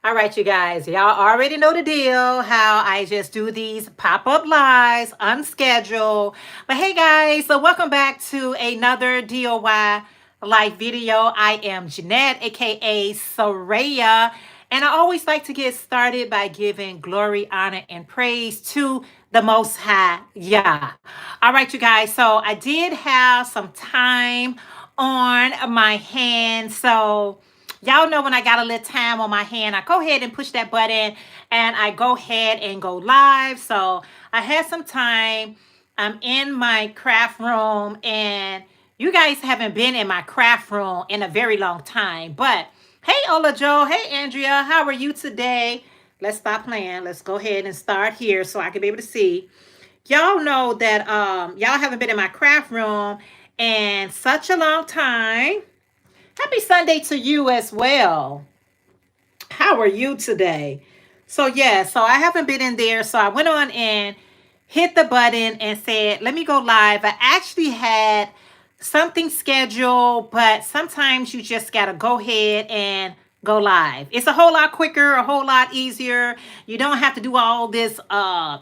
All right, you guys, y'all already know the deal how I just do these pop up lives unscheduled. But hey, guys, so welcome back to another DOY live video. I am Jeanette, aka Sarayah, and I always like to get started by giving glory, honor, and praise to the Most High. Yeah. All right, you guys, so I did have some time on my hands. So y'all know when I got a little time on my hand, I go ahead and push that button and I go ahead and go live. So I had some time. I'm in my craft room and you guys haven't been in my craft room in a very long time. But hey, Ola Joe. Hey, Andrea. How are you today? Let's stop playing. Let's go ahead and start here so I can be able to see. Y'all know that y'all haven't been in my craft room in such a long time. Happy Sunday to you as well. How are you today? So, yeah, so I haven't been in there. So I went on and hit the button and said, let me go live. I actually had something scheduled, but sometimes you just got to go ahead and go live. It's a whole lot quicker, a whole lot easier. You don't have to do all this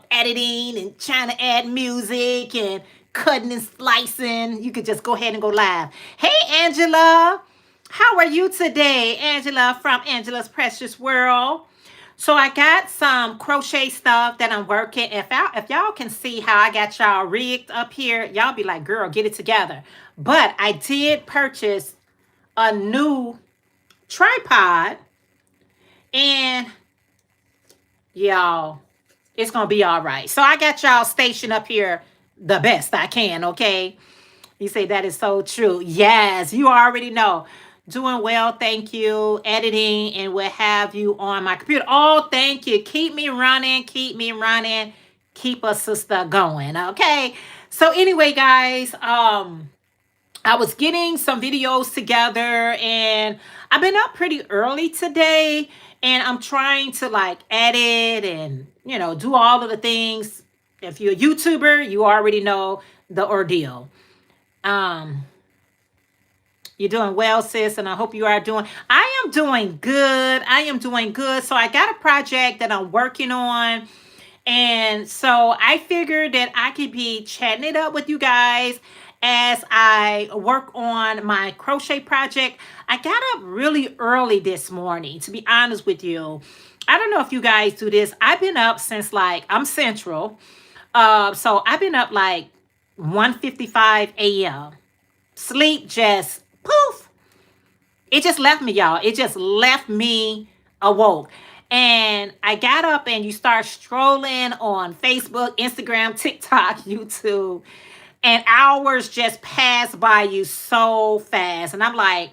editing and trying to add music and cutting and slicing. You could just go ahead and go live. Hey, Angela. How are you today, Angela from Angela's Precious World? So I got some crochet stuff that I'm working. If y'all can see how I got y'all rigged up here, y'all be like, girl, get it together. But I did purchase a new tripod and y'all, it's going to be all right. So I got y'all stationed up here the best I can, okay? You say that is so true. Yes, you already know. Doing well, thank you. Editing and what have you on my computer. Oh, thank you. Keep me running. Keep me running. Keep a sister going. Okay. So anyway, guys, I was getting some videos together and I've been up pretty early today and I'm trying to like edit and do all of the things. If you're a YouTuber, you already know the ordeal. Um you're doing well, sis, and I hope you are doing. I am doing good. I am doing good. So I got a project that I'm working on. And so I figured that I could be chatting it up with you guys as I work on my crochet project. I got up really early this morning, to be honest with you. I don't know if you guys do this. I've been up since like I'm central. So I've been up like 1:55 a.m. Sleep just poof. It just left me, y'all. It just left me awoke. And I got up and you start strolling on Facebook, Instagram, TikTok, YouTube, and hours just pass by you so fast. And I'm like,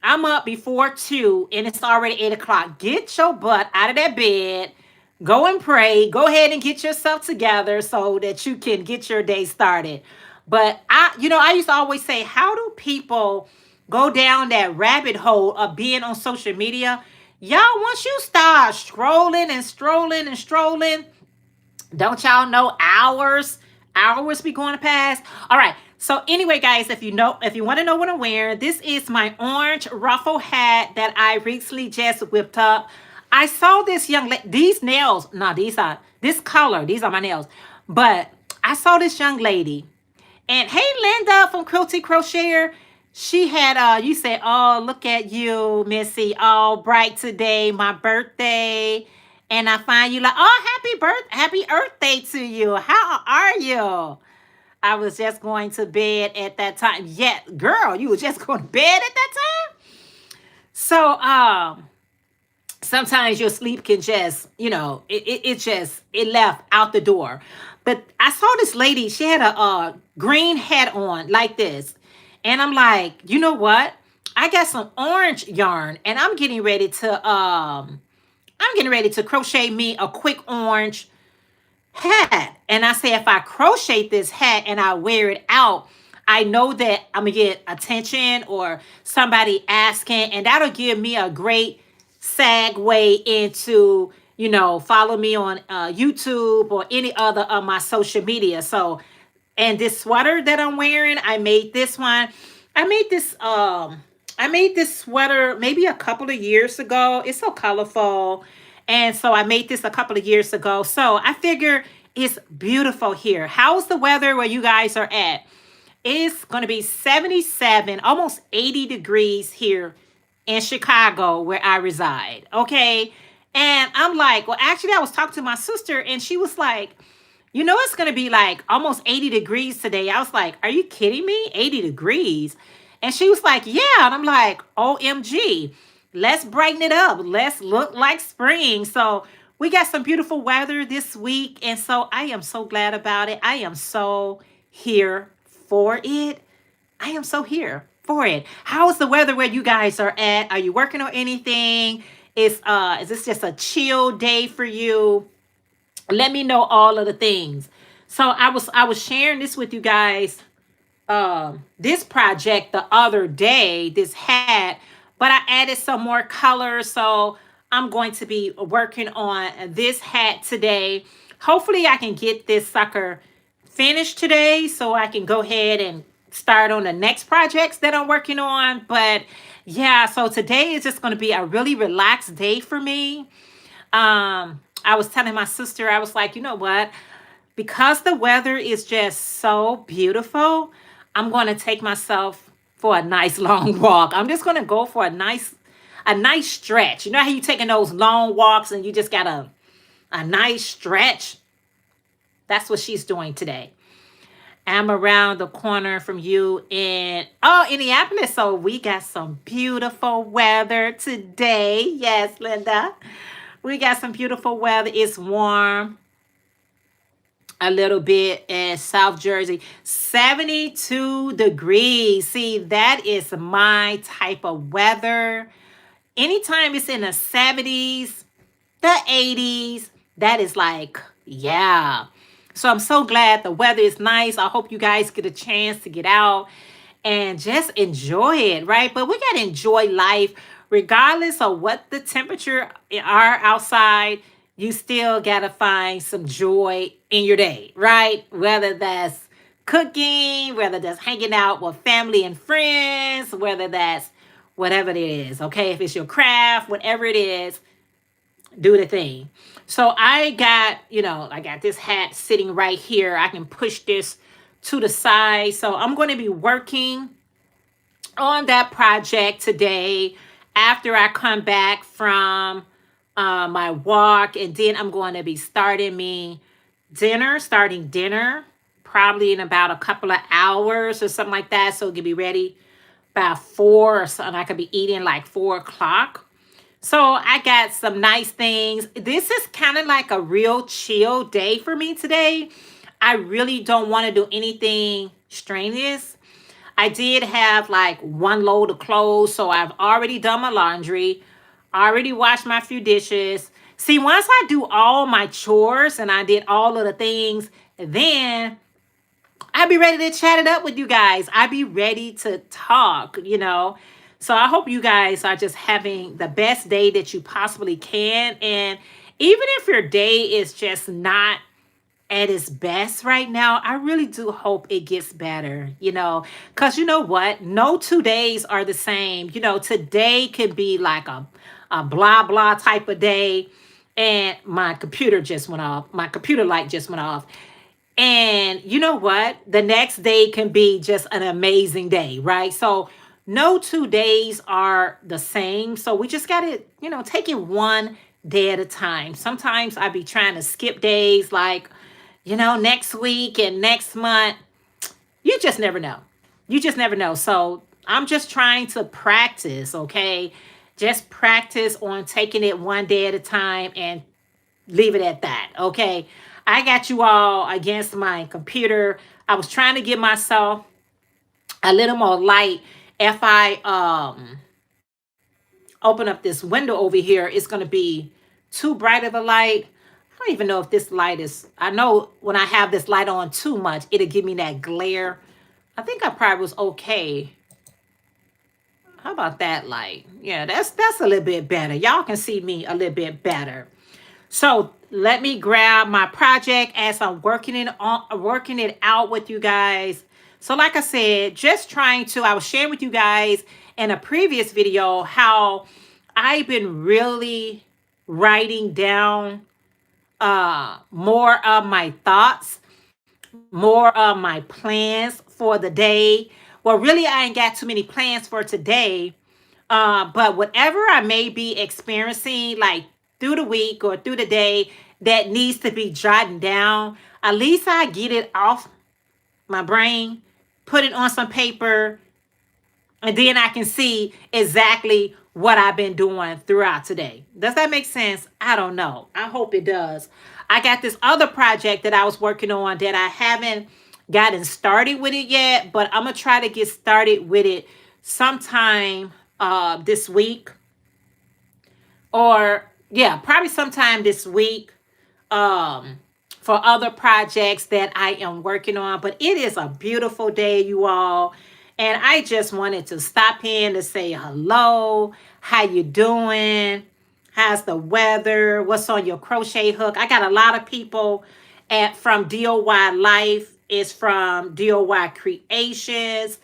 I'm up before 2 and it's already 8 o'clock. Get your butt out of that bed. Go and pray. Go ahead and get yourself together so that you can get your day started. But I used to always say, how do people go down that rabbit hole of being on social media? Y'all, once you start strolling and strolling and strolling, don't y'all know hours be going to pass? All right. So anyway, guys, if you want to know what I'm wearing, this is my orange ruffle hat that I recently just whipped up. I saw this young lady, these nails, no, this color, these are my nails. But I saw this young lady. And hey, Linda from Quilty Crocheter, she had, you said, oh, look at you, Missy, all bright today, my birthday. And I find you like, oh, happy Earth Day to you. How are you? I was just going to bed at that time. Yeah, girl, you were just going to bed at that time? So, sometimes your sleep can just, it left out the door. But I saw this lady, she had a green hat on like this. And I'm like, you know what? I got some orange yarn and I'm getting ready to crochet me a quick orange hat. And I say, if I crochet this hat and I wear it out, I know that I'm going to get attention or somebody asking, and that'll give me a great segue into, follow me on YouTube or any other of my social media. So, and this sweater that I'm wearing, I made this one. I made this I made this sweater maybe a couple of years ago. It's so colorful. And so I made this a couple of years ago. So I figure it's beautiful here. How's the weather where you guys are at? It's going to be 77, almost 80 degrees here in Chicago where I reside. Okay. And I'm like, well, actually, I was talking to my sister and she was like, it's going to be like almost 80 degrees today. I was like, are you kidding me? 80 degrees. And she was like, yeah. And I'm like, OMG, let's brighten it up. Let's look like spring. So we got some beautiful weather this week. And so I am so glad about it. I am so here for it. I am so here for it. How is the weather where you guys are at? Are you working on anything? Is this just a chill day for you? Let me know all of the things. So I was sharing this with you guys, this project the other day, this hat, but I added some more color. So I'm going to be working on this hat today. Hopefully I can get this sucker finished today so I can go ahead and start on the next projects that I'm working on. But yeah, so today is just going to be a really relaxed day for me. I was telling my sister, I was like, you know what? Because the weather is just so beautiful, I'm going to take myself for a nice long walk. I'm just going to go for a nice stretch. You know how you taking those long walks and you just got a nice stretch? That's what she's doing today. I'm around the corner from you in Indianapolis. So we got some beautiful weather today. Yes, Linda. We got some beautiful weather. It's warm a little bit in South Jersey. 72 degrees. See, that is my type of weather. Anytime it's in the 70s, the 80s, that is like, yeah. So I'm so glad the weather is nice. I hope you guys get a chance to get out and just enjoy it, right? But we got to enjoy life regardless of what the temperature are outside. You still got to find some joy in your day, right? Whether that's cooking, whether that's hanging out with family and friends, whether that's whatever it is, okay? If it's your craft, whatever it is, do the thing. So I got this hat sitting right here. I can push this to the side. So I'm going to be working on that project today after I come back from my walk. And then I'm going to be starting dinner probably in about a couple of hours or something like that. So it can be ready by 4 or something. I could be eating like 4 o'clock. So I got some nice things. This is kind of like a real chill day for me today. I really don't want to do anything strenuous. I did have like one load of clothes, so I've already done my laundry, already washed my few dishes. See, once I do all my chores and I did all of the things, then I'd be ready to chat it up with you guys. I'd be ready to talk. So I hope you guys are just having the best day that you possibly can. And even if your day is just not at its best right now, I really do hope it gets better. Because you know what? No 2 days are the same. Today could be like a blah, blah type of day. And my computer just went off. My computer light just went off. And you know what? The next day can be just an amazing day, right? So no 2 days are the same. So we just got to, take it one day at a time. Sometimes I be trying to skip days like, next week and next month. You just never know. You just never know. So I'm just trying to practice, okay? Just practice on taking it one day at a time and leave it at that, okay? I got you all against my computer. I was trying to give myself a little more light. If I open up this window over here, it's going to be too bright of a light. I don't even know if this light is, I know when I have this light on too much, it'll give me that glare. I think I probably was okay. How about that light? Yeah, that's a little bit better. Y'all can see me a little bit better. So let me grab my project as I'm working it out with you guys. So like I said, I was sharing with you guys in a previous video how I've been really writing down more of my thoughts, more of my plans for the day. Well, really, I ain't got too many plans for today. But whatever I may be experiencing, like through the week or through the day, that needs to be jotted down, at least I get it off my brain, put it on some paper, and then I can see exactly what I've been doing throughout today. Does that make sense? I don't know. I hope it does. I got this other project that I was working on that I haven't gotten started with it yet, but I'm going to try to get started with it sometime this week, or yeah, probably sometime this week, um for other projects that I am working on. But it is a beautiful day, you all, and I just wanted to stop in to say hello. How you doing? How's the weather? What's on your crochet hook? I got a lot of people at from DOY Life. Is from DOY Creations.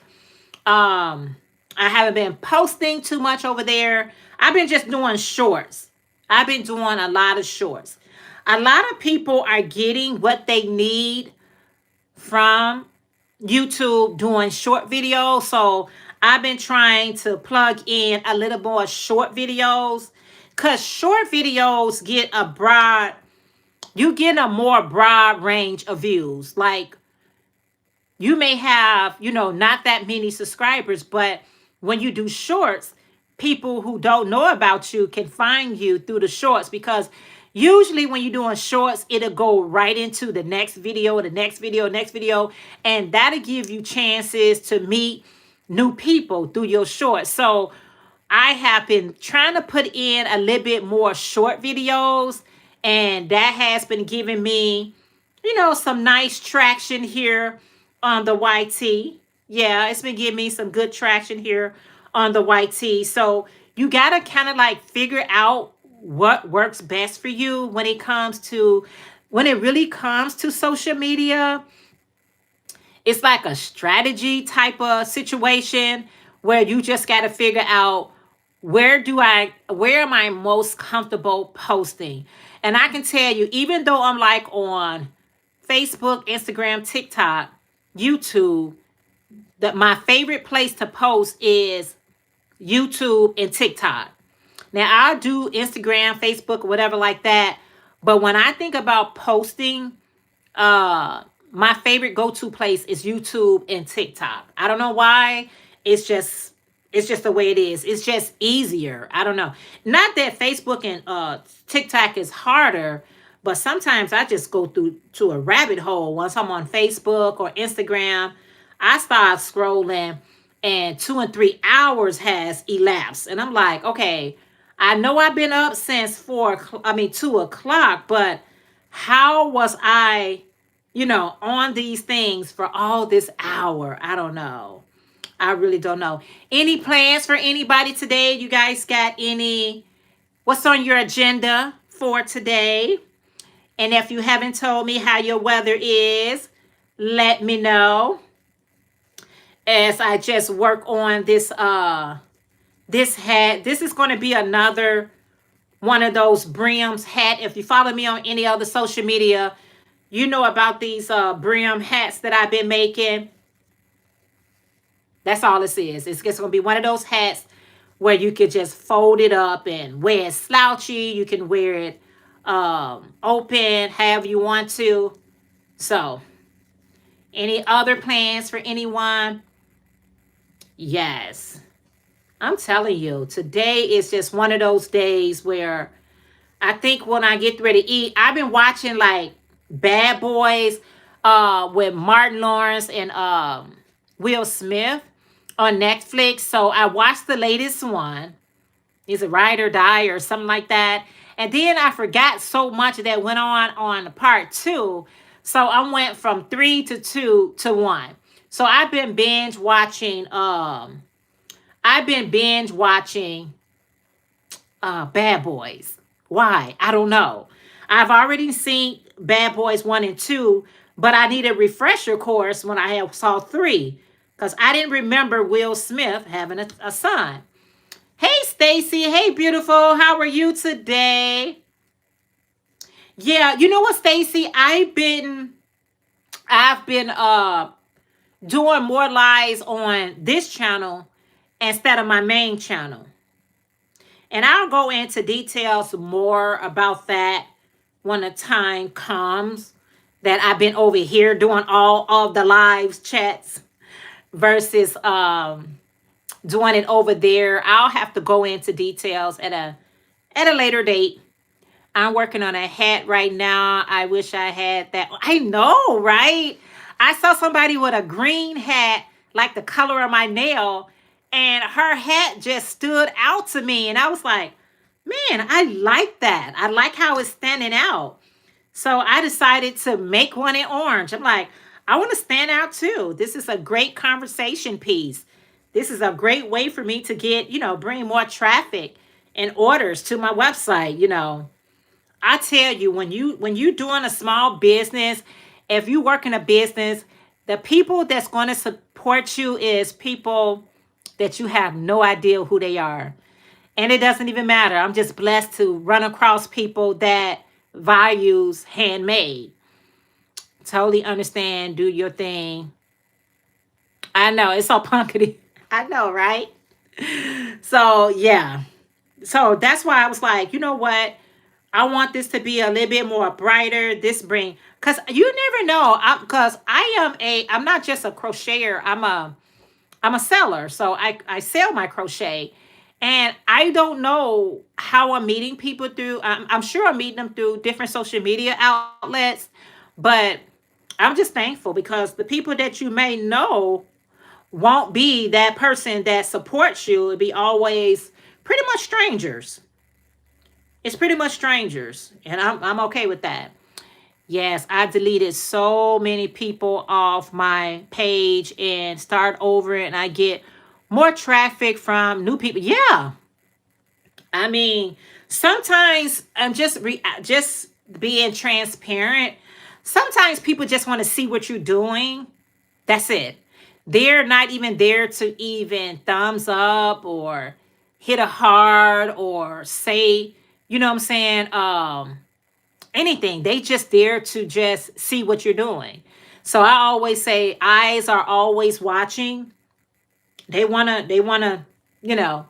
I haven't been posting too much over there. I've been just doing shorts. I've been doing a lot of shorts. A lot of people are getting what they need from YouTube doing short videos. So I've been trying to plug in a little more short videos, because short videos get a broad, you get a more broad range of views. Like, you may have, not that many subscribers, but when you do shorts, people who don't know about you can find you through the shorts, because usually when you're doing shorts, it'll go right into the next video, the next video, next video, and that'll give you chances to meet new people through your shorts. So I have been trying to put in a little bit more short videos, and that has been giving me, some nice traction here on the YT. Yeah, it's been giving me some good traction here on the YT. So you got to kind of like figure out what works best for you when it really comes to social media. It's like a strategy type of situation where you just got to figure out, where am I most comfortable posting? And I can tell you, even though I'm like on Facebook, Instagram, TikTok, YouTube, that my favorite place to post is YouTube and TikTok. Now, I do Instagram, Facebook, whatever like that. But when I think about posting, my favorite go-to place is YouTube and TikTok. I don't know why. It's just the way it is. It's just easier. I don't know. Not that Facebook and TikTok is harder, but sometimes I just go to a rabbit hole. Once I'm on Facebook or Instagram, I start scrolling and 2 and 3 hours has elapsed. And I'm like, okay, I know I've been up since 2 o'clock, but how was I, on these things for all this hour? I don't know. I really don't know. Any plans for anybody today? You guys got what's on your agenda for today? And if you haven't told me how your weather is, let me know. As I just work on this this hat. This is going to be another one of those brims hat. If you follow me on any other social media, you know about these brim hats that I've been making. That's all this is. It's just going to be one of those hats where you could just fold it up and wear it slouchy. You can wear it open, however you want to. So, any other plans for anyone? Yes. I'm telling you, today is just one of those days where I think when I get ready to eat, I've been watching like Bad Boys with Martin Lawrence and Will Smith on Netflix. So I watched the latest one. It's a Ride or Die or something like that. And then I forgot so much that went on part 2. So I went from 3 to 2 to 1. So I've been binge watching Bad Boys. Why? I don't know. I've already seen Bad Boys 1 and 2, but I need a refresher course when I saw 3. because I didn't remember Will Smith having a son. Hey, Stacy. Hey, beautiful. How are you today? Yeah, you know what, Stacy? I've been doing more lives on this channel instead of my main channel. And I'll go into details more about that when the time comes, that I've been over here doing all of the live chats versus doing it over there. I'll have to go into details at a later date. I'm working on a hat right now. I wish I had that. I know, right? I saw somebody with a green hat, like the color of my nail, and her hat just stood out to me. And I was like, man, I like that. I like how it's standing out. So I decided to make one in orange. I'm like, I want to stand out too. This is a great conversation piece. This is a great way for me to get, bring more traffic and orders to my website. I tell you, when you doing a small business, if you work in a business, the people that's going to support you is people that you have no idea who they are. And it doesn't even matter. I'm just blessed to run across people that values handmade. Totally understand, do your thing. I know, it's so punkity. I know, right? So, yeah. So that's why I was like, you know what? I want this to be a little bit more brighter. This bring, because you never know. Because I'm not just a crocheter. I'm a seller. So I sell my crochet. And I don't know how I'm meeting people through. I'm sure I'm meeting them through different social media outlets. But I'm just thankful because the people that you may know won't be that person that supports you. It'll be always pretty much strangers. It's pretty much strangers. And I'm okay with that. Yes, I deleted so many people off my page and start over, and I get more traffic from new people. Yeah. I mean, sometimes I'm just being transparent. Sometimes people just want to see what you're doing. That's it. They're not even there to even thumbs up or hit a heart or say, you know what I'm saying? Anything. They just there to just see what you're doing. So I always say eyes are always watching. They wanna, you know,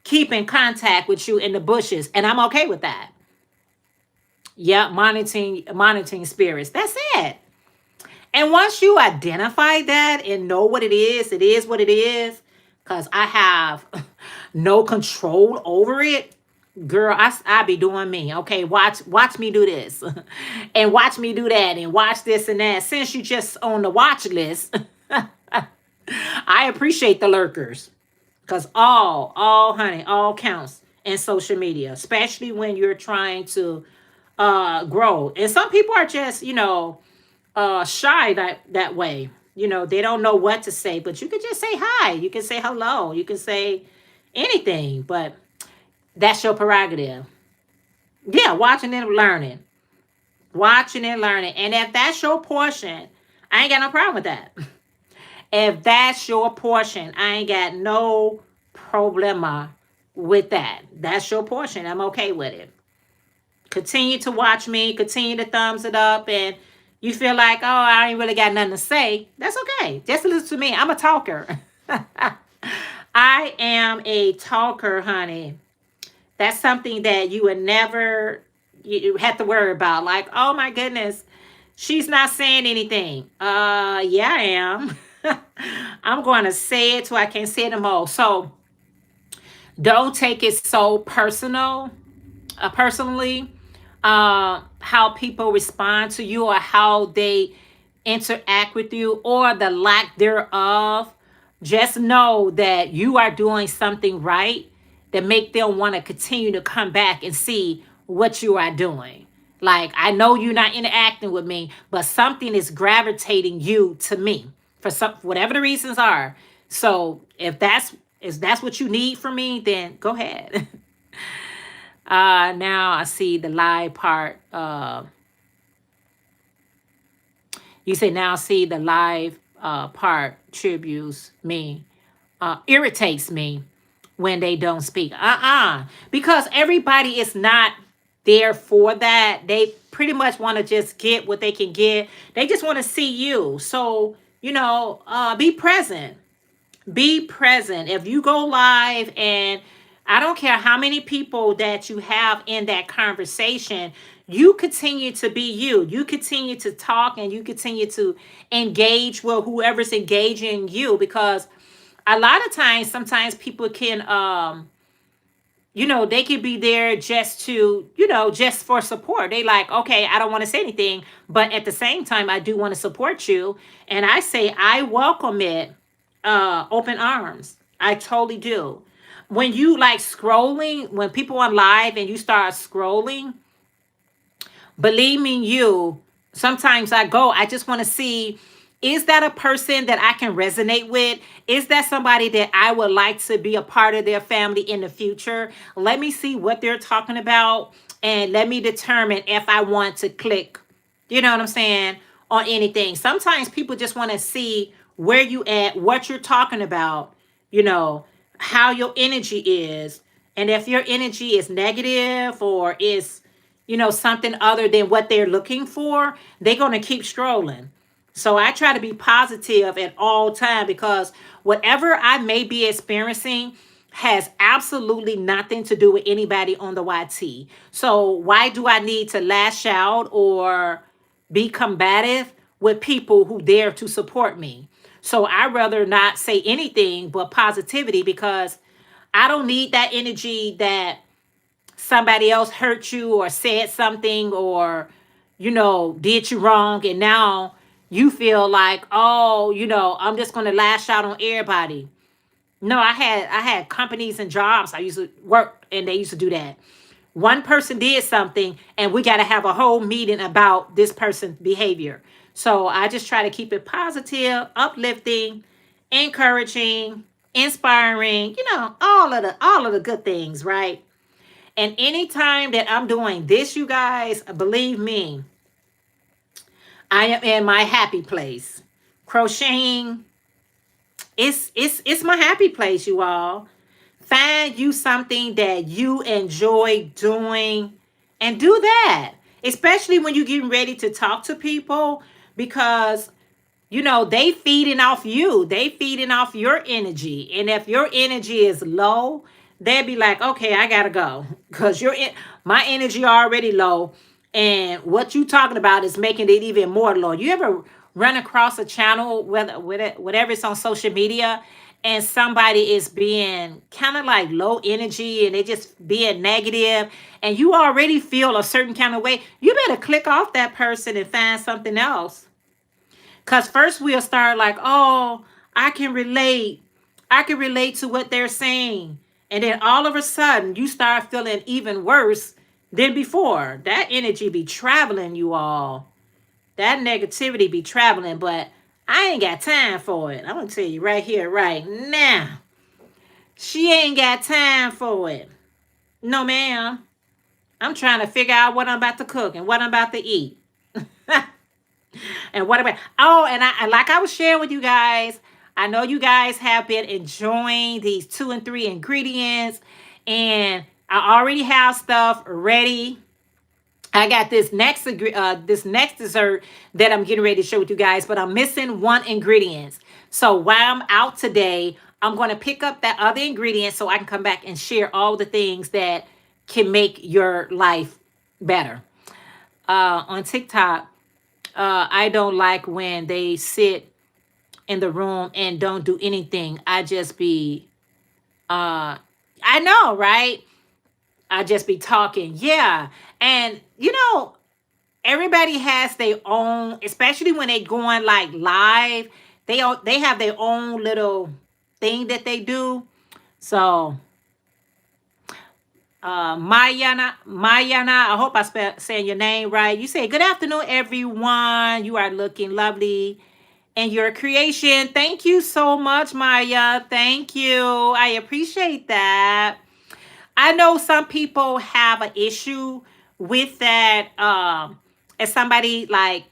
keep in contact with you in the bushes. And I'm okay with that. Yeah, monitoring spirits. That's it. And once you identify that and know what it is what it is, because I have no control over it, girl, I be doing me. Okay, watch me do this and watch me do that and watch this and that. Since you just on the watch list, I appreciate the lurkers. Because honey, all counts in social media, especially when you're trying to grow. And some people are just, shy that way. They don't know what to say, but you can just say hi. You can say hello. You can say anything, but that's your prerogative. Yeah, watching and learning. Watching and learning. And if that's your portion, I ain't got no problem with that. If that's your portion, I ain't got no problema with that. That's your portion. I'm okay with it. Continue to watch me, continue to thumbs it up, and you feel like, oh, I ain't really got nothing to say. That's okay. Just listen to me. I'm a talker. I am a talker, honey. That's something that you would never you have to worry about. Like, oh my goodness, she's not saying anything. Yeah, I am. I'm going to say it till I can't say it no more. So don't take it so personally. How people respond to you or how they interact with you or the lack thereof. Just know that you are doing something right that make them want to continue to come back and see what you are doing. Like, I know you're not interacting with me, but something is gravitating you to me for whatever the reasons are. So if that's what you need from me, then go ahead. Now I see the live part. You say now I see the live part tributes me, irritates me when they don't speak. Because everybody is not there for that. They pretty much want to just get what they can get. They just want to see you. So, be present. Be present. If you go live, and I don't care how many people that you have in that conversation, you continue to be you. You continue to talk, and you continue to engage with whoever's engaging you, because a lot of times, sometimes people can they could be there just to, just for support. They like, okay, I don't want to say anything, but at the same time, I do want to support you. And I say, I welcome it, open arms. I totally do. When you like scrolling, when people on live and you start scrolling, believe me, sometimes I just want to see, is that a person that I can resonate with? Is that somebody that I would like to be a part of their family in the future? Let me see what they're talking about, and let me determine if I want to click, you know what I'm saying, on anything. Sometimes people just want to see where you at, what you're talking about, how your energy is. And if your energy is negative, or is, something other than what they're looking for, they're going to keep scrolling. So I try to be positive at all time, because whatever I may be experiencing has absolutely nothing to do with anybody on the YT. So why do I need to lash out or be combative with people who dare to support me? So I'd rather not say anything but positivity, because I don't need that energy that somebody else hurt you or said something, or did you wrong, and now you feel like, oh, I'm just going to lash out on everybody. No, I had companies and jobs I used to work, and they used to do that. One person did something, and we got to have a whole meeting about this person's behavior. So I just try to keep it positive, uplifting, encouraging, inspiring, all of the good things, right? And anytime that I'm doing this, you guys, believe me, I am in my happy place. Crocheting, it's my happy place, you all. Find you something that you enjoy doing, and do that. Especially when you're getting ready to talk to people, because they feeding off you. They feeding off your energy. And if your energy is low, they'd be like, okay, I gotta go. Because my energy already low. And what you talking about is making it even more low. You ever run across a channel, whatever it's on social media, and somebody is being kind of like low energy, and they just being negative, and you already feel a certain kind of way, you better click off that person and find something else. Because first we'll start like, oh, I can relate. I can relate to what they're saying. And then all of a sudden, you start feeling even worse than before. That energy be traveling, you all. That negativity be traveling, but I ain't got time for it. I'm going to tell you right here, right now. She ain't got time for it. No, ma'am. I'm trying to figure out what I'm about to cook and what I'm about to eat. And what about, oh, and like I was sharing with you guys, I know you guys have been enjoying these 2 and 3 ingredients, and I already have stuff ready. I got this next dessert that I'm getting ready to share with you guys, but I'm missing one ingredient. So while I'm out today, I'm going to pick up that other ingredient so I can come back and share all the things that can make your life better. On TikTok, I don't like when they sit in the room and don't do anything. I just be, I know, right? I just be talking. Yeah. And, everybody has their own, especially when they going like live, they have their own little thing that they do. So, Mayana, I hope I saying your name right. You say, good afternoon, everyone. You are looking lovely. And your creation. Thank you so much, Maya. Thank you. I appreciate that. I know some people have an issue with that. As somebody like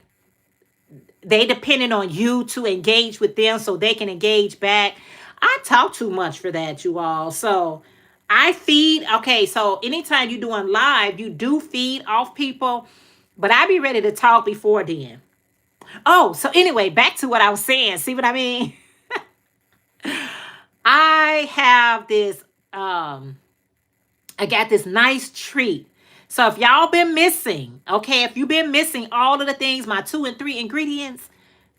they depending on you to engage with them so they can engage back. I talk too much for that, you all. So I feed. Okay, so anytime you're doing live, you do feed off people, but I be ready to talk before then. Oh, so anyway, back to what I was saying. See what I mean? I have this I got this nice treat. So if y'all been missing, okay, if you've been missing all of the things, my 2 and 3 ingredients,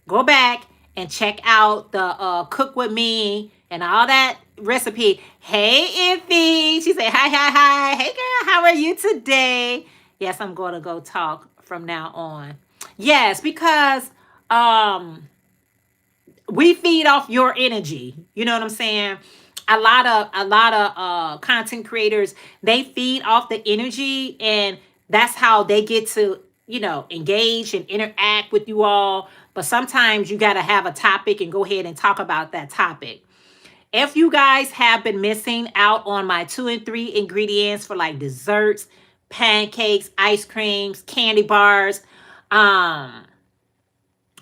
go back and check out the cook with me and all that recipe. Hey Iffy, she said hi hi hi. Hey girl, how are you today? Yes, I'm going to go talk from now on. Yes, because we feed off your energy. You know what I'm saying? A lot of content creators, they feed off the energy, and that's how they get to, engage and interact with you all. But sometimes you got to have a topic and go ahead and talk about that topic. If you guys have been missing out on my 2 and 3 ingredients for like desserts, pancakes, ice creams, candy bars, um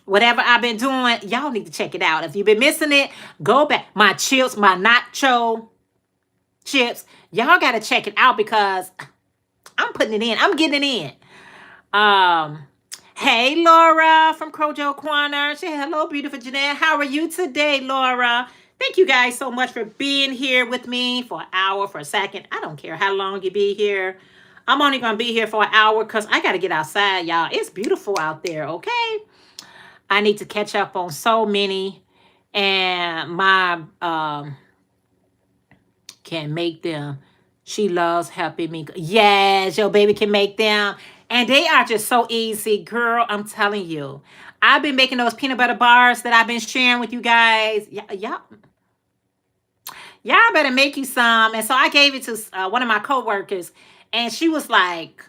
whatever I've been doing, y'all need to check it out. If you've been missing it, go back. My chips, my nacho chips, y'all got to check it out because I'm putting it in. I'm getting it in. Hey, Laura from Crojo Corner. Say hello, beautiful Jeanette. How are you today, Laura? Thank you guys so much for being here with me for an hour, for a second. I don't care how long you be here. I'm only going to be here for an hour because I got to get outside, y'all. It's beautiful out there, okay? I need to catch up on so many, and my can make them. She loves helping me. Yes, your baby can make them, and they are just so easy, girl. I'm telling you, I've been making those peanut butter bars that I've been sharing with you guys. Y'all better make you some. And so I gave it to one of my coworkers, and she was like,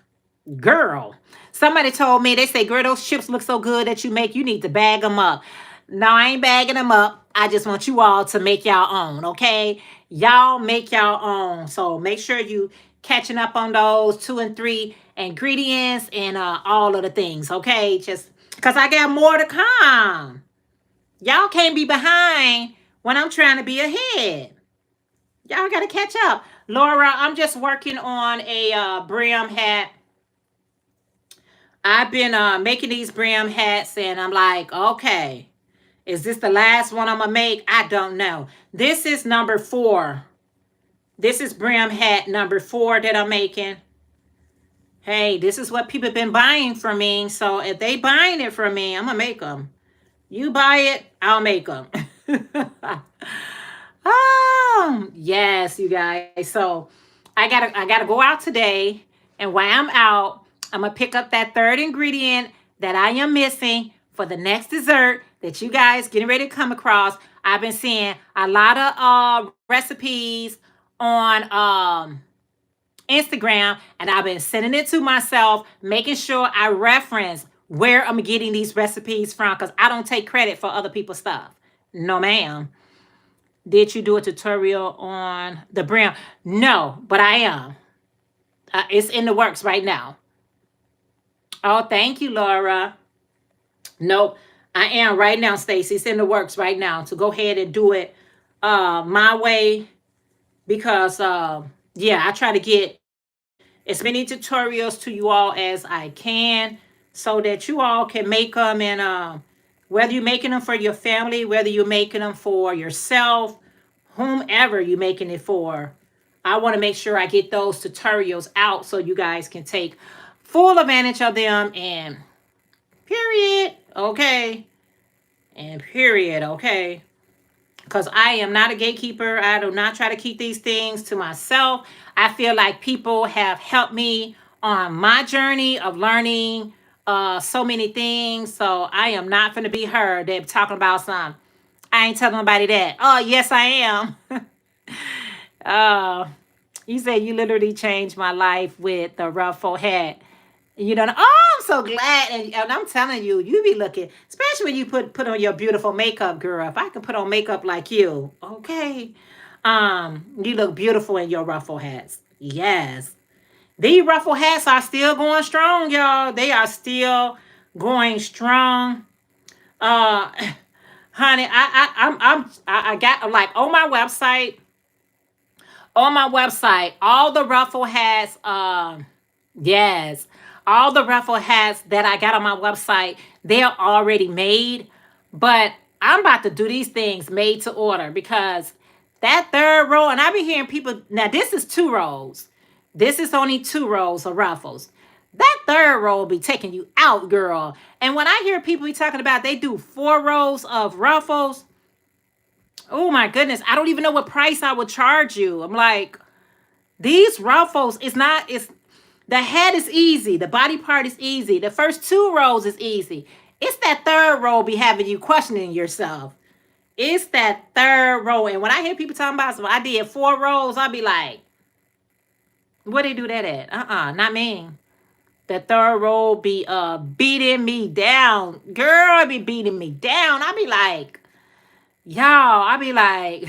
girl, somebody told me, they say, girl, those chips look so good that you make, you need to bag them up. No, I ain't bagging them up. I just want you all to make y'all own, okay? Y'all make y'all own. So make sure you catching up on those 2 and 3 ingredients and all of the things, okay? Just because I got more to come. Y'all can't be behind when I'm trying to be ahead. Y'all got to catch up. Laura, I'm just working on a brim hat. I've been making these brim hats, and I'm like, okay, is this the last one I'm going to make? I don't know. This is number 4. This is brim hat number 4 that I'm making. Hey, this is what people have been buying from me. So if they buying it from me, I'm going to make them. You buy it, I'll make them. Oh, yes, you guys. So I gotta go out today, and while I'm out, I'm gonna pick up that 3rd ingredient that I am missing for the next dessert that you guys getting ready to come across. I've been seeing a lot of recipes on Instagram, and I've been sending it to myself, making sure I reference where I'm getting these recipes from, because I don't take credit for other people's stuff. No, ma'am. Did you do a tutorial on the brim? No, but I am. It's in the works right now. Oh, thank you, Laura. Nope, I am right now, Stacy. It's in the works right now to go ahead and do it my way, because yeah, I try to get as many tutorials to you all as I can so that you all can make them, and whether you're making them for your family, whether you're making them for yourself, whomever you're making it for, I want to make sure I get those tutorials out so you guys can take full advantage of them, and period, okay, and period, okay, because I am not a gatekeeper. I do not try to keep these things to myself. I feel like people have helped me on my journey of learning so many things, so I am not going to be her. They're talking about some. I ain't telling nobody that. Oh, yes, I am. uh, you said you literally changed my life with the ruffle hat. You know, oh, I'm so glad. And I'm telling you, you be looking, especially when you put on your beautiful makeup, girl. If I could put on makeup like you, okay. You look beautiful in your ruffle hats. Yes. These ruffle hats are still going strong, y'all. They are still going strong. Uh, honey, I got like on my website, all the ruffle hats, yes, all the ruffle hats that I got on my website, they're already made. But I'm about to do these things made to order because that third row, and I be hearing people, now this is 2 rows. This is only 2 rows of ruffles. That third row will be taking you out, girl. And when I hear people be talking about they do 4 rows of ruffles, oh my goodness, I don't even know what price I would charge you. I'm like, these ruffles, it's the head is easy, the body part is easy, the first 2 rows is easy. It's that third row be having you questioning yourself. It's that third row. And when I hear people talking about, so I did 4 rows, I'll be like, where they do that at? Not me. The third row be beating me down. Girl, it be beating me down. I be like, y'all, I be like,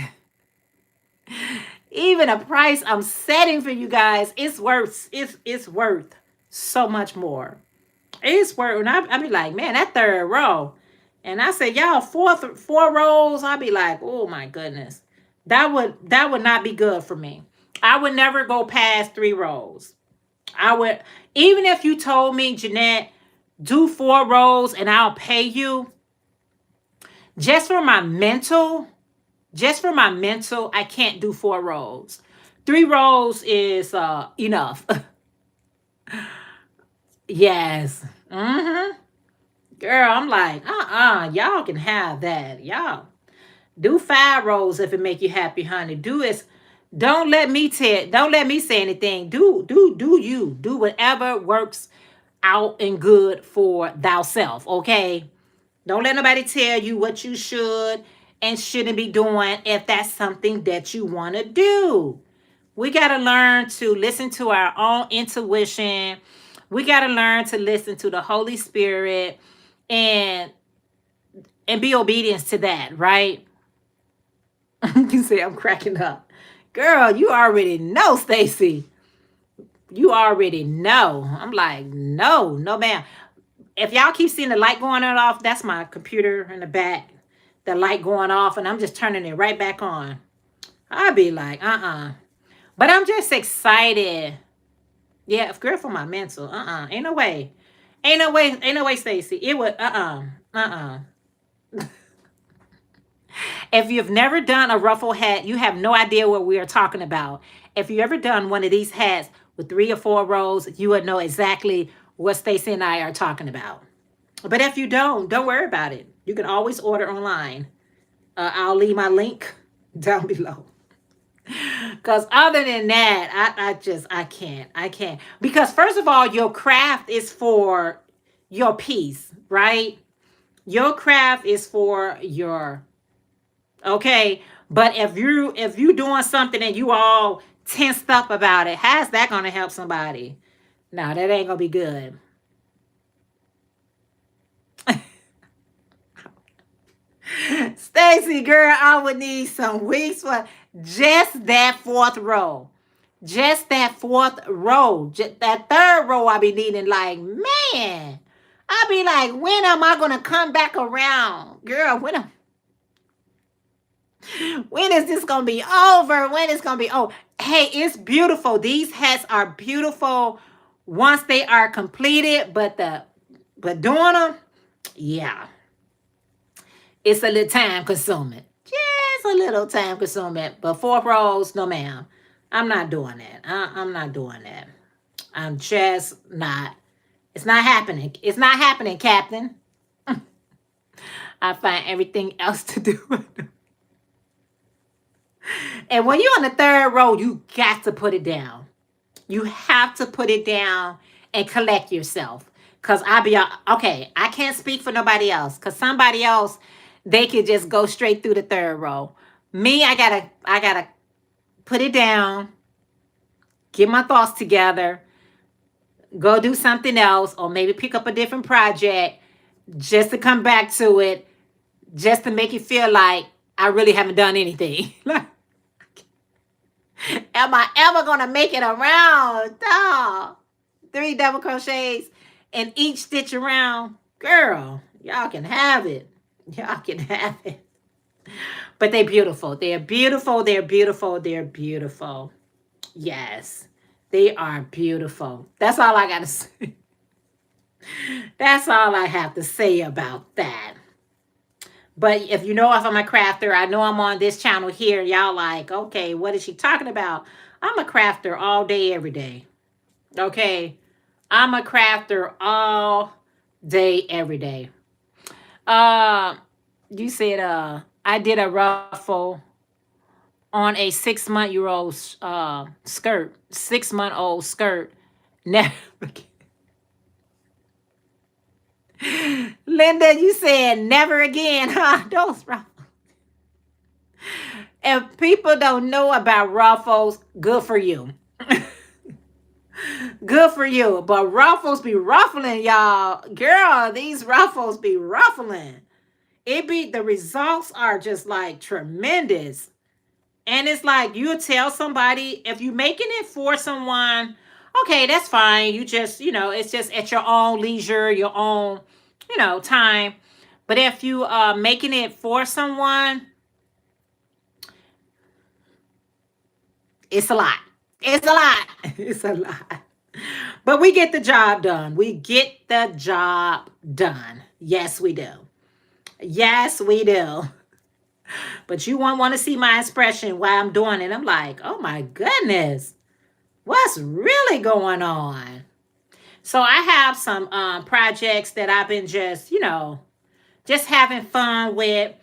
even a price I'm setting for you guys, it's worth so much more. It's worth, and I be like, man, that third row. And I said, y'all, 4 rows. I be like, oh my goodness, that would not be good for me. I would never go past 3 rows. I would, even if you told me, Jeanette, do 4 rows and I'll pay you just for my mental. Just for my mental, I can't do 4 rows. 3 rows is enough. Yes. Mm-hmm. Girl, I'm like, y'all can have that. Y'all do 5 rows if it make you happy, honey. Do it. Don't let me say anything. Do you. Do whatever works out and good for thyself, okay? Don't let nobody tell you what you should and shouldn't be doing if that's something that you want to do. We got to learn to listen to our own intuition. We got to learn to listen to the Holy Spirit and be obedient to that, right? You say I'm cracking up. Girl, you already know, Stacy. You already know. I'm like, no, no, ma'am. If y'all keep seeing the light going on off, that's my computer in the back. The light going off, and I'm just turning it right back on. I'd be like, But I'm just excited. Yeah, girl, for my mental. Ain't no way. Ain't no way, Stacy. It would, If you've never done a ruffle hat, you have no idea what we are talking about. If you ever done one of these hats with 3 or 4 rows, you would know exactly what Stacy and I are talking about. But if you don't worry about it. You can always order online. I'll leave my link down below. Because other than that, I can't. Because first of all, your craft is for your piece, right? Your craft is for your, okay. But if you doing something and you all tensed up about it, how's that gonna help somebody? No, that ain't gonna be good. Stacy, girl, I would need some weeks for just that fourth row. Just that fourth row. Just that third row, I be needing like, man. I be like, when am I gonna come back around? Girl, when is this gonna be over? When is gonna be oh hey, it's beautiful. These hats are beautiful once they are completed, but doing them, yeah. It's a little time consuming. Just a little time consuming. But 4 rows, no ma'am. I'm not doing that. I'm not doing that. I'm just not. It's not happening. It's not happening, Captain. I find everything else to do. And when you're on the third row, you got to put it down. You have to put it down and collect yourself. Cause okay, I can't speak for nobody else. Cause somebody else, they could just go straight through the third row. Me, I gotta put it down, get my thoughts together, go do something else, or maybe pick up a different project just to come back to it, just to make it feel like I really haven't done anything. Am I ever gonna make it around? No. 3 double crochets and each stitch around. Girl, y'all can have it. Y'all can have it. But they're beautiful. They're beautiful. They're beautiful. They're beautiful. Yes. They are beautiful. That's all I got to say. That's all I have to say about that. But if you know if I'm a crafter, I know I'm on this channel here. Y'all like, okay, what is she talking about? I'm a crafter all day, every day. Okay. I'm a crafter all day, every day. Uh, you said I did a ruffle on a 6 month year old skirt, 6 month old skirt. Never. Linda, you said never again, huh? Those ruffles. If people don't know about ruffles, good for you. Good for you. But ruffles be ruffling, y'all. Girl, these ruffles be ruffling. It be the results are just like tremendous. And it's like you tell somebody if you making it for someone, okay, that's fine. You just, it's just at your own leisure, your own, time. But if you are making it for someone, it's a lot. It's a lot. It's a lot. But we get the job done. We get the job done. Yes, we do. Yes, we do. But you won't want to see my expression while I'm doing it. I'm like, oh my goodness, what's really going on? So I have some projects that I've been just having fun with.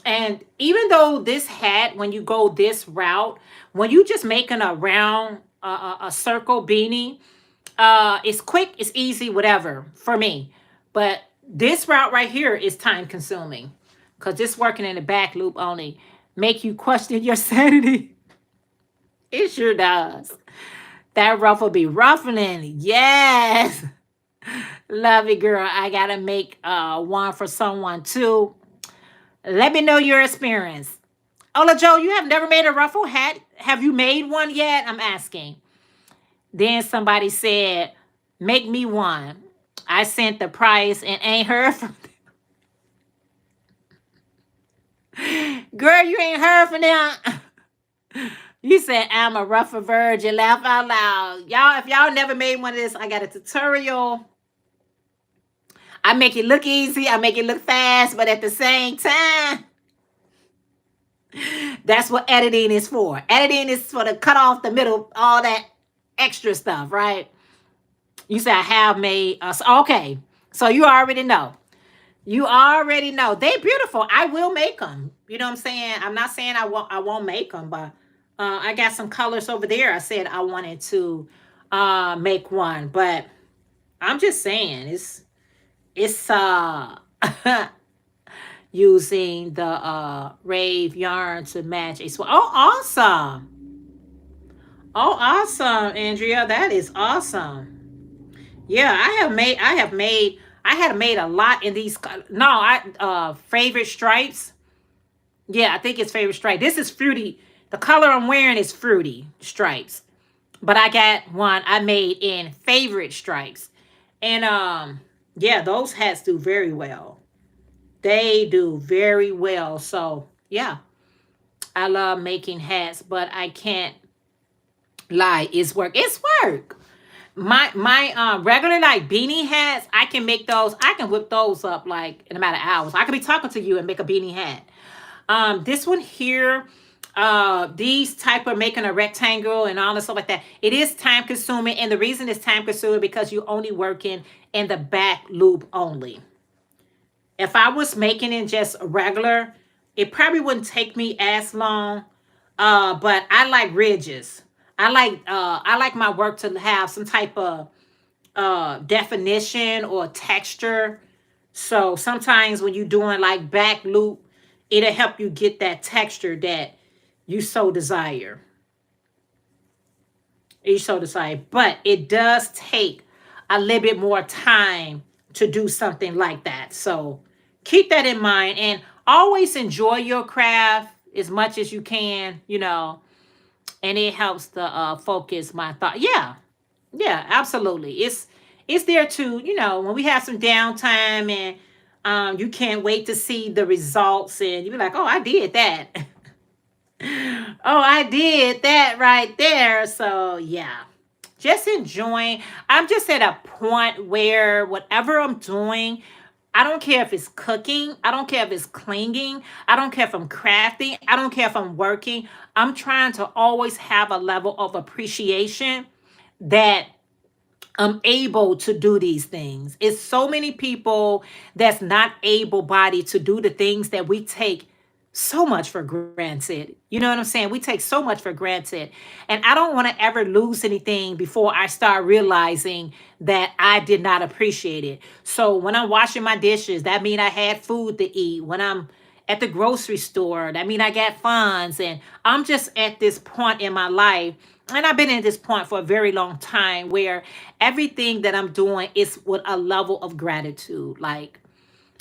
And even though this hat, when you go this route, when you just making a round, a circle beanie, it's quick, it's easy, whatever for me. But this route right here is time consuming because this working in the back loop only make you question your sanity. It sure does. That ruffle be ruffling. Yes. Love it, girl. I gotta make one for someone too. Let me know your experience. Ola Joe, you have never made a ruffle hat? Have you made one yet? I'm asking. Then somebody said, make me one. I sent the price and ain't heard from them. Girl, you ain't heard from them. You said, I'm a rougher virgin. Laugh out loud. Y'all, if y'all never made one of this, I got a tutorial. I make it look easy. I make it look fast. But at the same time, that's what editing is for. Editing is for to cut off the middle, all that extra stuff, right? You say I have made us. Okay. So you already know. You already know. They're beautiful. I will make them. You know what I'm saying? I'm not saying I won't make them, but I got some colors over there. I said I wanted to make one, but I'm just saying it's using the rave yarn to match a swatch. Oh, awesome. Oh, awesome, Andrea. That is awesome. Yeah, I had made a lot in these. No, favorite stripes. Yeah, I think it's favorite stripe. This is fruity. The color I'm wearing is fruity stripes. But I got one I made in favorite stripes. And yeah, those hats do very well. They do very well. So yeah, I love making hats, but I can't lie. It's work. It's work. My regular like beanie hats, I can make those. I can whip those up like in a matter of hours. I could be talking to you and make a beanie hat. This one here, these type of making a rectangle and all this stuff like that. It is time consuming, and the reason it's time consuming because you only working in the back loop only. If I was making it just regular, it probably wouldn't take me as long. But I like ridges. I like my work to have some type of definition or texture. So sometimes when you're doing like back loop, it'll help you get that texture that you so desire. You so desire. But it does take a little bit more time to do something like that. So keep that in mind and always enjoy your craft as much as you can, and it helps to focus my thought. Yeah, yeah, absolutely. It's there to, when we have some downtime and You can't wait to see the results, and you be like, oh, I did that. Oh, I did that right there. So yeah, just enjoying. I'm just at a point where whatever I'm doing, I don't care if it's cooking, I don't care if it's cleaning, I don't care if I'm crafting, I don't care if I'm working. I'm trying to always have a level of appreciation that I'm able to do these things. It's so many people that's not able bodied to do the things that we take so much for granted. You know what I'm saying? We take so much for granted. And I don't want to ever lose anything before I start realizing that I did not appreciate it. So when I'm washing my dishes, that means I had food to eat. When I'm at the grocery store, that means I got funds. And I'm just at this point in my life, and I've been at this point for a very long time, where everything that I'm doing is with a level of gratitude. Like,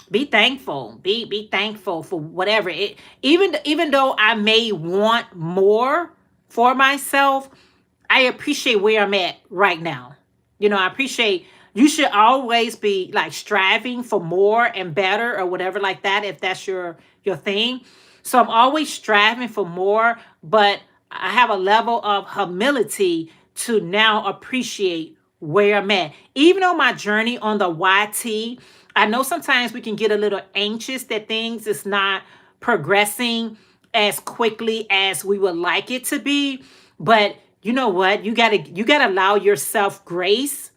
be thankful. Be thankful for whatever it. Even though I may want more for myself, I appreciate where I'm at right now. I appreciate. You should always be like striving for more and better or whatever like that, if that's your thing. So I'm always striving for more, but I have a level of humility to now appreciate where I'm at. Even on my journey on the YT, I know sometimes we can get a little anxious that things is not progressing as quickly as we would like it to be. But you know what? You gotta allow yourself grace.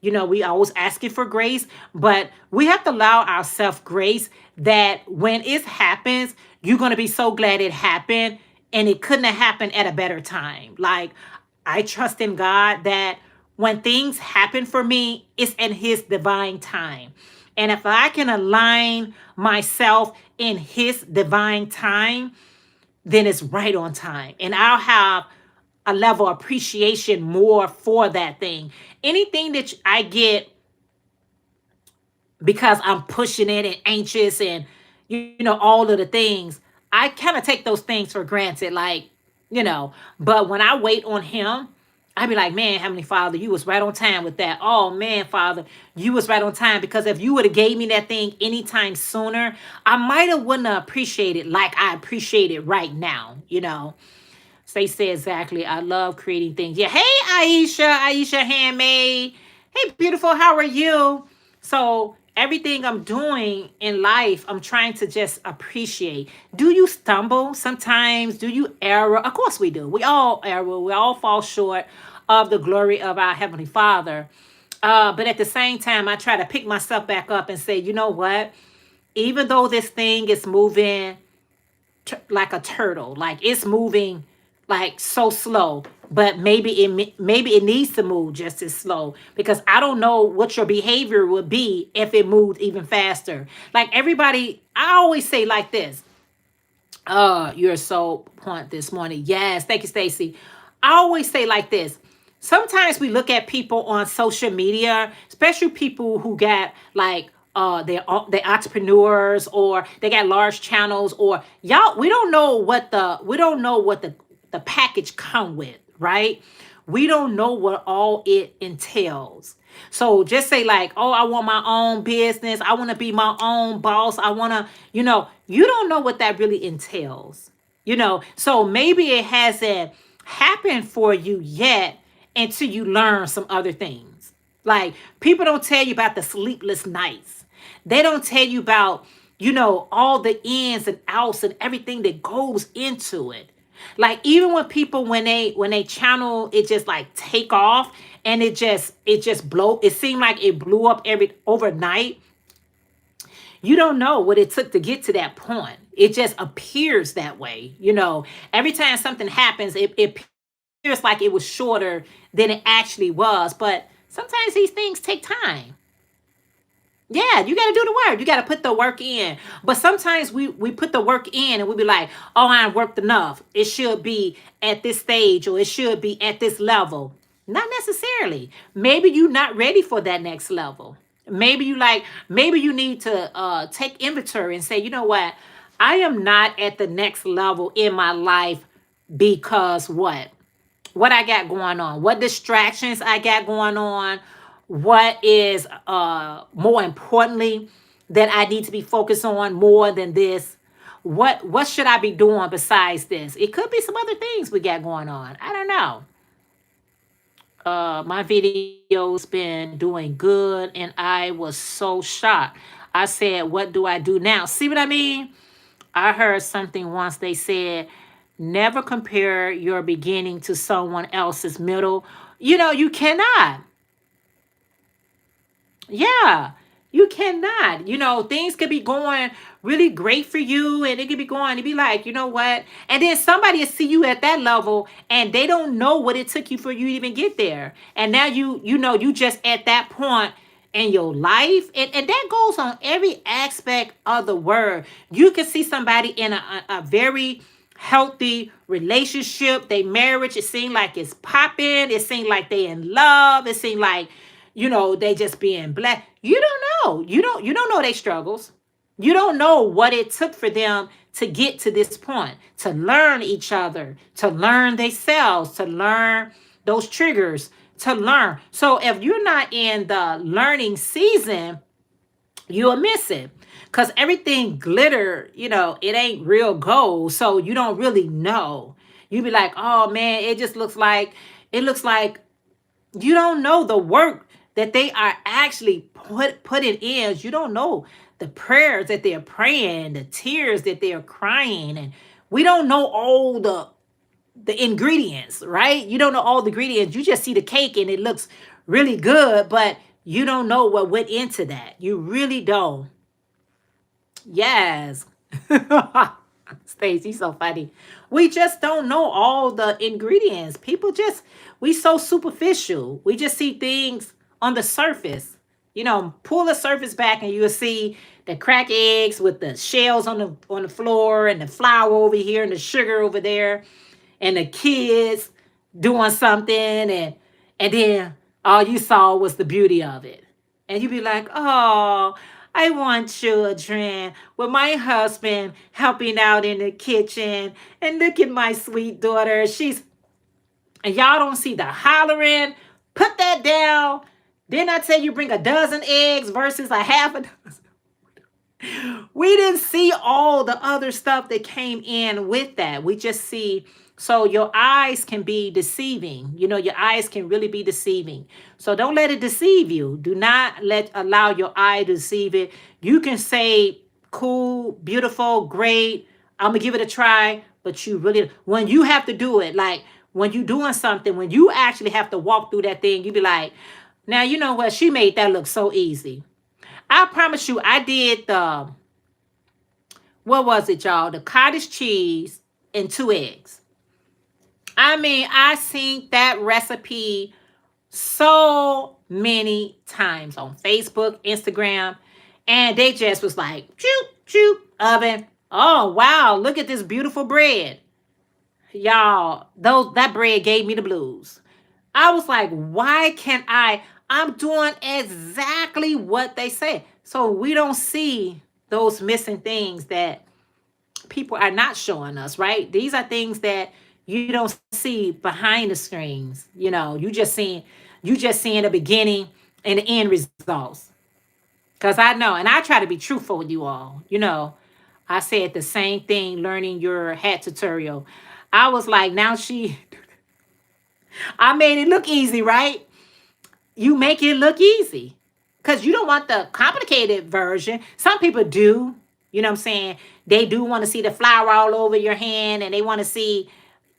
We always asking for grace, but we have to allow ourselves grace that when it happens, you're going to be so glad it happened, and it couldn't have happened at a better time. Like, I trust in God that when things happen for me, it's in his divine time. And if I can align myself in his divine time, then it's right on time. And I'll have a level of appreciation more for that thing. Anything that I get because I'm pushing it and anxious and all of the things, I kind of take those things for granted, like, but when I wait on him, I be like, man, Heavenly Father, you was right on time with that. Oh man, Father, you was right on time, because if you would have gave me that thing anytime sooner, I might have wouldn't have appreciated like I appreciate it right now. They say exactly. I love creating things. Yeah. Hey, Aisha Handmade. Hey, beautiful. How are you? So everything I'm doing in life, I'm trying to just appreciate. Do you stumble sometimes? Do you error? Of course we do. We all error. We all fall short of the glory of our Heavenly Father. But at the same time, I try to pick myself back up and say, you know what? Even though this thing is moving like a turtle, like it's moving like so slow, but maybe it needs to move just as slow, because I don't know what your behavior would be if it moved even faster. Like, everybody, I always say like this. You're so point this morning. Yes, thank you, Stacy. I always say like this. Sometimes we look at people on social media, especially people who got like they're entrepreneurs, or they got large channels, or y'all, we don't know what the package come with, right? We don't know what all it entails. So just say like, oh, I want my own business. I want to be my own boss. I want to, you don't know what that really entails. So maybe it hasn't happened for you yet until you learn some other things. Like, people don't tell you about the sleepless nights. They don't tell you about, all the ins and outs and everything that goes into it. Like, even when people, when they channel it, just like take off, and it just blow. It seemed like it blew up every overnight. You don't know what it took to get to that point. It just appears that way. Every time something happens, it appears like it was shorter than it actually was. But sometimes these things take time. Yeah, you got to do the work. You got to put the work in. But sometimes we put the work in and we be like, oh, I ain't worked enough. It should be at this stage, or it should be at this level. Not necessarily. Maybe you're not ready for that next level. Maybe you need to take inventory and say, you know what? I am not at the next level in my life because what? What I got going on, what distractions I got going on, what is more importantly, that I need to be focused on more than this? What should I be doing besides this? It could be some other things we got going on. I don't know. My video's been doing good, and I was so shocked. I said, what do I do now? See what I mean? I heard something once. They said, never compare your beginning to someone else's middle. You cannot. Yeah, you cannot. Things could be going really great for you, and it could be going to be like, you know what? And then somebody will see you at that level, and they don't know what it took you for you to even get there. And now you just at that point in your life, and that goes on every aspect of the word. You can see somebody in a very healthy relationship, they marriage, it seems like it's popping, it seems like they in love, it seems like they just being blessed. You don't know. You don't know their struggles. You don't know what it took for them to get to this point, to learn each other, to learn themselves, to learn those triggers, to learn. So if you're not in the learning season, you'll miss it. Because everything glitter, it ain't real gold. So you don't really know. You be like, oh man, it looks like you don't know the work that they are actually putting in. You don't know the prayers that they're praying, the tears that they're crying, and we don't know all the ingredients, right? You don't know all the ingredients. You just see the cake and it looks really good, but you don't know what went into that. You really don't. Yes. Stacey, so funny. We just don't know all the ingredients. People just, we so superficial. We just see things on the surface. Pull the surface back and you'll see the cracked eggs with the shells on the floor, and the flour over here and the sugar over there, and the kids doing something, and then all you saw was the beauty of it. And you be like, oh, I want children with my husband helping out in the kitchen. And look at my sweet daughter. And y'all don't see the hollering. Put that down. Didn't I tell you bring a dozen eggs versus a half a dozen? We didn't see all the other stuff that came in with that. We just see. So your eyes can be deceiving. Your eyes can really be deceiving. So don't let it deceive you. Do not allow your eye to deceive it. You can say, cool, beautiful, great, I'm going to give it a try. But you really, when you have to do it, like when you're doing something, when you actually have to walk through that thing, you be like, now, you know what? She made that look so easy. I promise you, I did what was it, y'all? The cottage cheese and 2 eggs. I mean, I seen that recipe so many times on Facebook, Instagram, and they just was like, choop, choop, oven. Oh, wow, look at this beautiful bread. Y'all, that bread gave me the blues. I was like, why can't I'm doing exactly what they say. So we don't see those missing things that people are not showing us, right? These are things that you don't see behind the screens. You just seeing the beginning and the end results. Because I know, and I try to be truthful with you all. I said the same thing learning your hat tutorial. I was like, I made it look easy, right? You make it look easy. Because you don't want the complicated version. Some people do. You know what I'm saying? They do want to see the flour all over your hand, and they want to see,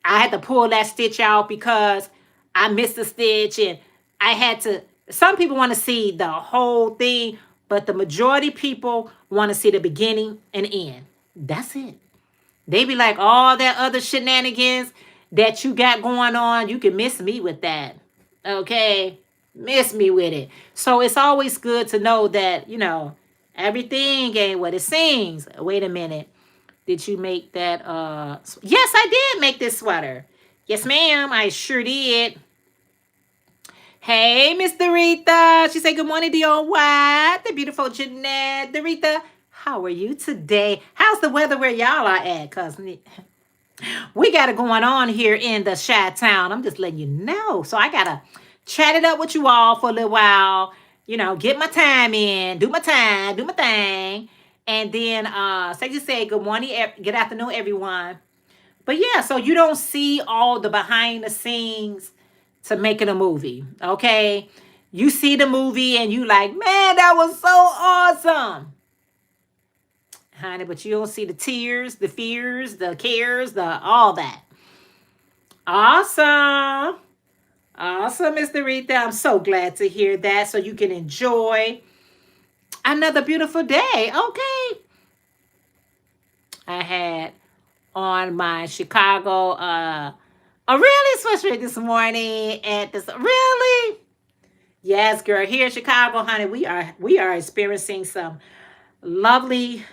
I had to pull that stitch out because I missed a stitch, and I had to, some people want to see the whole thing, but the majority people want to see the beginning and end. That's it. They be like, all that other shenanigans that you got going on, you can miss me with that. Okay? Miss me with it. So it's always good to know that, everything ain't what it seems. Wait a minute. Did you make that? Yes, I did make this sweater. Yes, ma'am. I sure did. Hey, Miss Dorita. She said, good morning, DOY. The beautiful Jeanette. Dorita, how are you today? How's the weather where y'all are at? Because we got it going on here in the Chi Town. I'm just letting you know. So I got to chat it up with you all for a little while. Get my time in, do my time, do my thing. And then Stacey said, good morning, good afternoon, everyone. But yeah, so you don't see all the behind the scenes to making a movie. Okay. You see the movie and you like, man, that was so awesome. Honey, but you don't see the tears, the fears, the cares, the all that. Awesome. Awesome, Mr. Rita. I'm so glad to hear that. So you can enjoy another beautiful day. Okay. I had on my Chicago a really sweatshirt this morning at this really. Yes, girl. Here in Chicago, honey, we are experiencing some lovely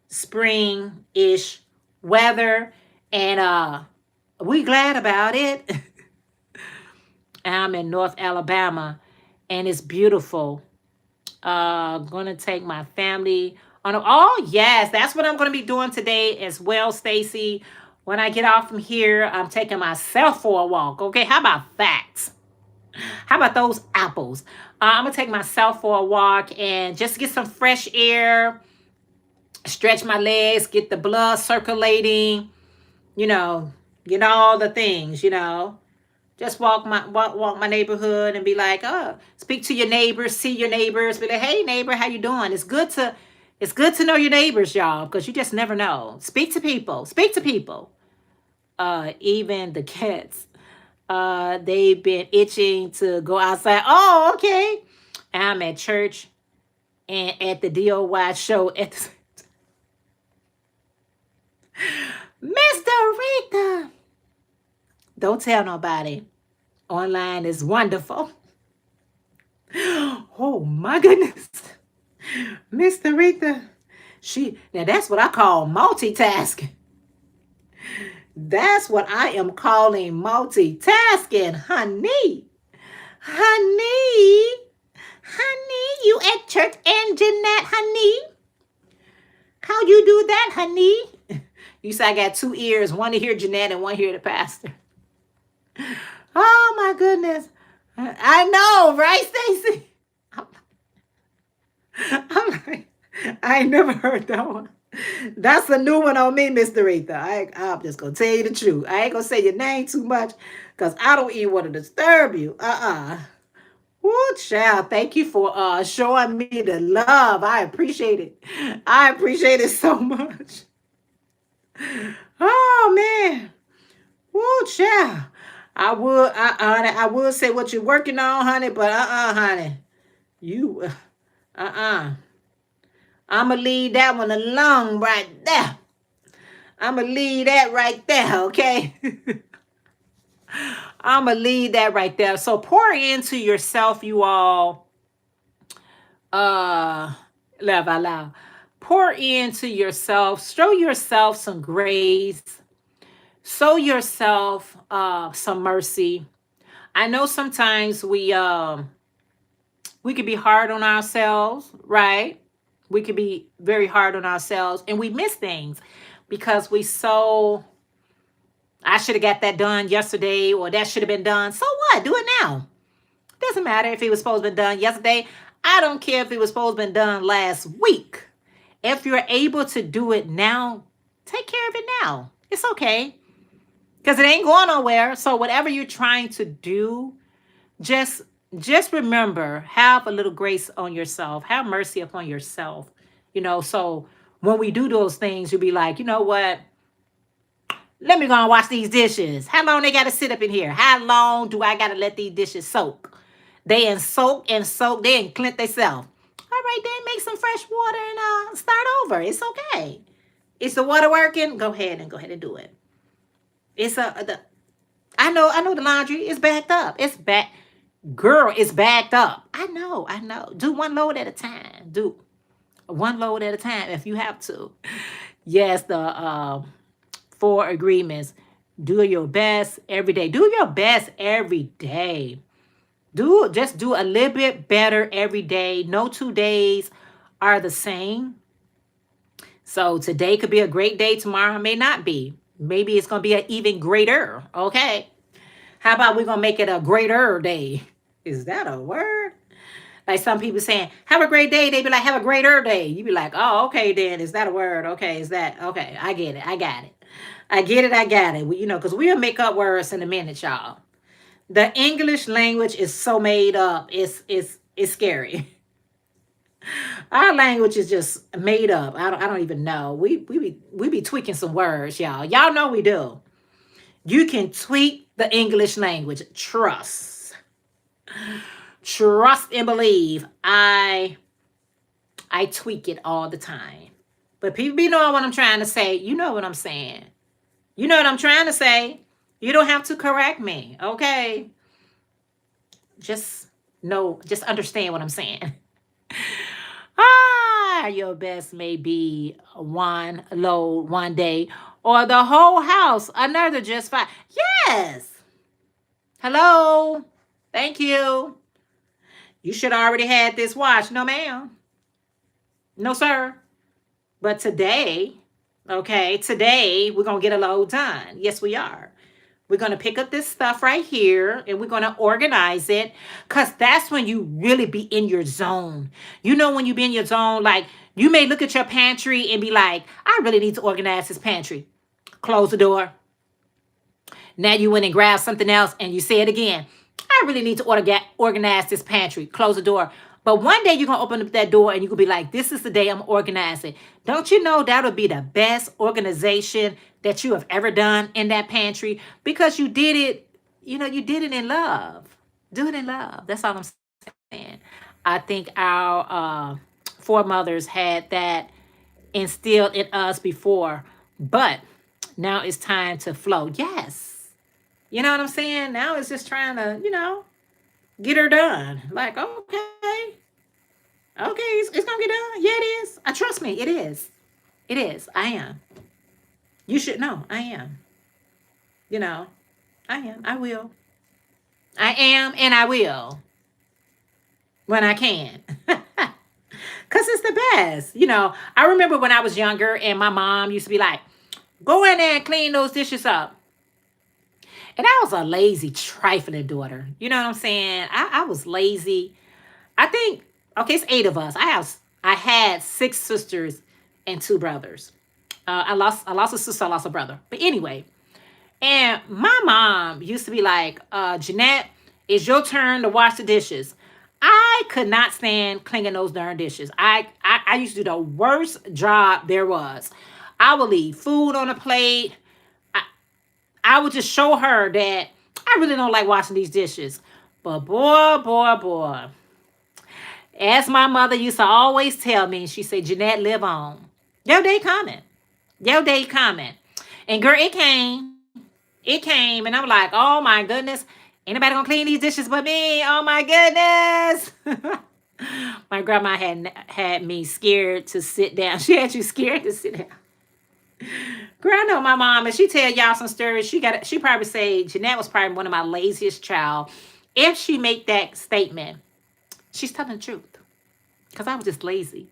spring-ish weather, and we glad about it. I'm in North Alabama, and it's beautiful. Gonna take my family on. Oh yes, that's what I'm gonna be doing today as well, Stacy. When I get off from here, I'm taking myself for a walk. Okay, how about that? How about those apples? I'm gonna take myself for a walk and just get some fresh air, stretch my legs, get the blood circulating. You know, get all the things. Just walk my neighborhood and be like, oh, speak to your neighbors, see your neighbors, be like, hey neighbor, how you doing? It's good to know your neighbors, y'all, because you just never know. Speak to people. Speak to people. Even the cats, they've been itching to go outside. Oh, okay. I'm at church and at the DOY show at the Mr. Rita. Don't tell nobody. Online is wonderful. Oh my goodness. Mr. Rita. Now that's what I call multitasking. That's what I am calling multitasking, honey. Honey. Honey, you at church and Jeanette, honey. How you do that, honey? You say I got two ears, one to hear Jeanette and one to hear the pastor. Oh my goodness. I know, right, Stacy? I'm like, I ain't never heard that one. That's a new one on me, Mr. Rita. I'm just going to tell you the truth. I ain't going to say your name too much because I don't even want to disturb you. Woo, child. Thank you for showing me the love. I appreciate it. I appreciate it so much. Oh, man. Woo, child. I would say what you're working on, honey, but honey. You, I'm going to leave that one alone right there. I'm going to leave that right there, okay? I'm going to leave that right there. So pour into yourself, you all. Laugh out loud. Pour into yourself. Show yourself some grace. Show yourself some mercy. I know sometimes we could be hard on ourselves, right? We could be very hard on ourselves and we miss things because I should have got that done yesterday or that should have been done. So what? Do it now. Doesn't matter if it was supposed to be done yesterday. I don't care if it was supposed to be done last week. If you're able to do it now, take care of it now. It's okay. Because it ain't going nowhere. So whatever you're trying to do, just remember, have a little grace on yourself. Have mercy upon yourself. So when we do those things, you'll be like, you know what? Let me go and wash these dishes. How long they got to sit up in here? How long do I got to let these dishes soak? They and soak and soak. They and cleanse themselves. All right, then make some fresh water and start over. It's okay. Is the water working? Go ahead and do it. I know the laundry is backed up. It's back. Girl, it's backed up. I know. Do one load at a time. Do one load at a time if you have to. Yes, the 4 agreements. Do your best every day. Do your best every day. Just do a little bit better every day. No 2 days are the same. So today could be a great day. Tomorrow may not be. Maybe it's going to be an even greater. Okay. How about we're going to make it a greater day? Is that a word? Like some people saying, have a great day. They be like, have a greater day. You be like, oh, okay, then. Is that a word? Okay, is that? Okay, I get it. I got it. I get it. I got it. You know, because we'll make up words in a minute, y'all. The English language is so made up. It's scary. Our language is just made up. I don't even know. We be tweaking some words, y'all. Y'all know we do. You can tweak the English language. Trust and believe. I tweak it all the time. But people be knowing what I'm trying to say. You know what I'm saying. You know what I'm trying to say. You don't have to correct me, okay? Just know, just understand what I'm saying. Your best may be one load one day, or the whole house another just fine. Yes. Hello. Thank you. You should already had this watch. No, ma'am. No, sir. But today, okay, today we're going to get a load done. Yes, we are. We're going to pick up this stuff right here and we're going to organize it because that's when you really be in your zone. You know, when you be in your zone, like you may look at your pantry and be like, I really need to organize this pantry. Close the door. Now you went and grabbed something else and you say it again. I really need to organize this pantry. Close the door. But one day you're going to open up that door and you're going to be like, this is the day I'm organizing. Don't you know that'll be the best organization that you have ever done in that pantry? Because you did it, you did it in love. Do it in love. That's all I'm saying. I think our foremothers had that instilled in us before. But now it's time to flow. Yes. You know what I'm saying? Now it's just trying to, get her done. Like, okay. Okay, it's gonna get done. Yeah, it is. Trust me, it is. It is. I am. You should know. I am. I am. I will. I am and I will. When I can. Cause it's the best. I remember when I was younger and my mom used to be like, go in there and clean those dishes up. And I was a lazy, trifling daughter. You know what I'm saying? I was lazy. I think, okay, it's 8 of us. I had 6 sisters and 2 brothers. I lost a sister, I lost a brother. But anyway, and my mom used to be like, Jeanette, it's your turn to wash the dishes. I could not stand cleaning those darn dishes. I used to do the worst job there was. I would leave food on a plate. I would just show her that I really don't like washing these dishes. But boy. As my mother used to always tell me, she said, Jeanette, live on. Your day coming. Your day coming. And girl, it came. It came. And I'm like, oh my goodness. Anybody gonna clean these dishes but me? Oh my goodness. My grandma had me scared to sit down. She had you scared to sit down. Girl, I know my mom, and she tell y'all some stories. She probably say Jeanette was probably one of my laziest child. If she make that statement, she's telling the truth. Because I was just lazy.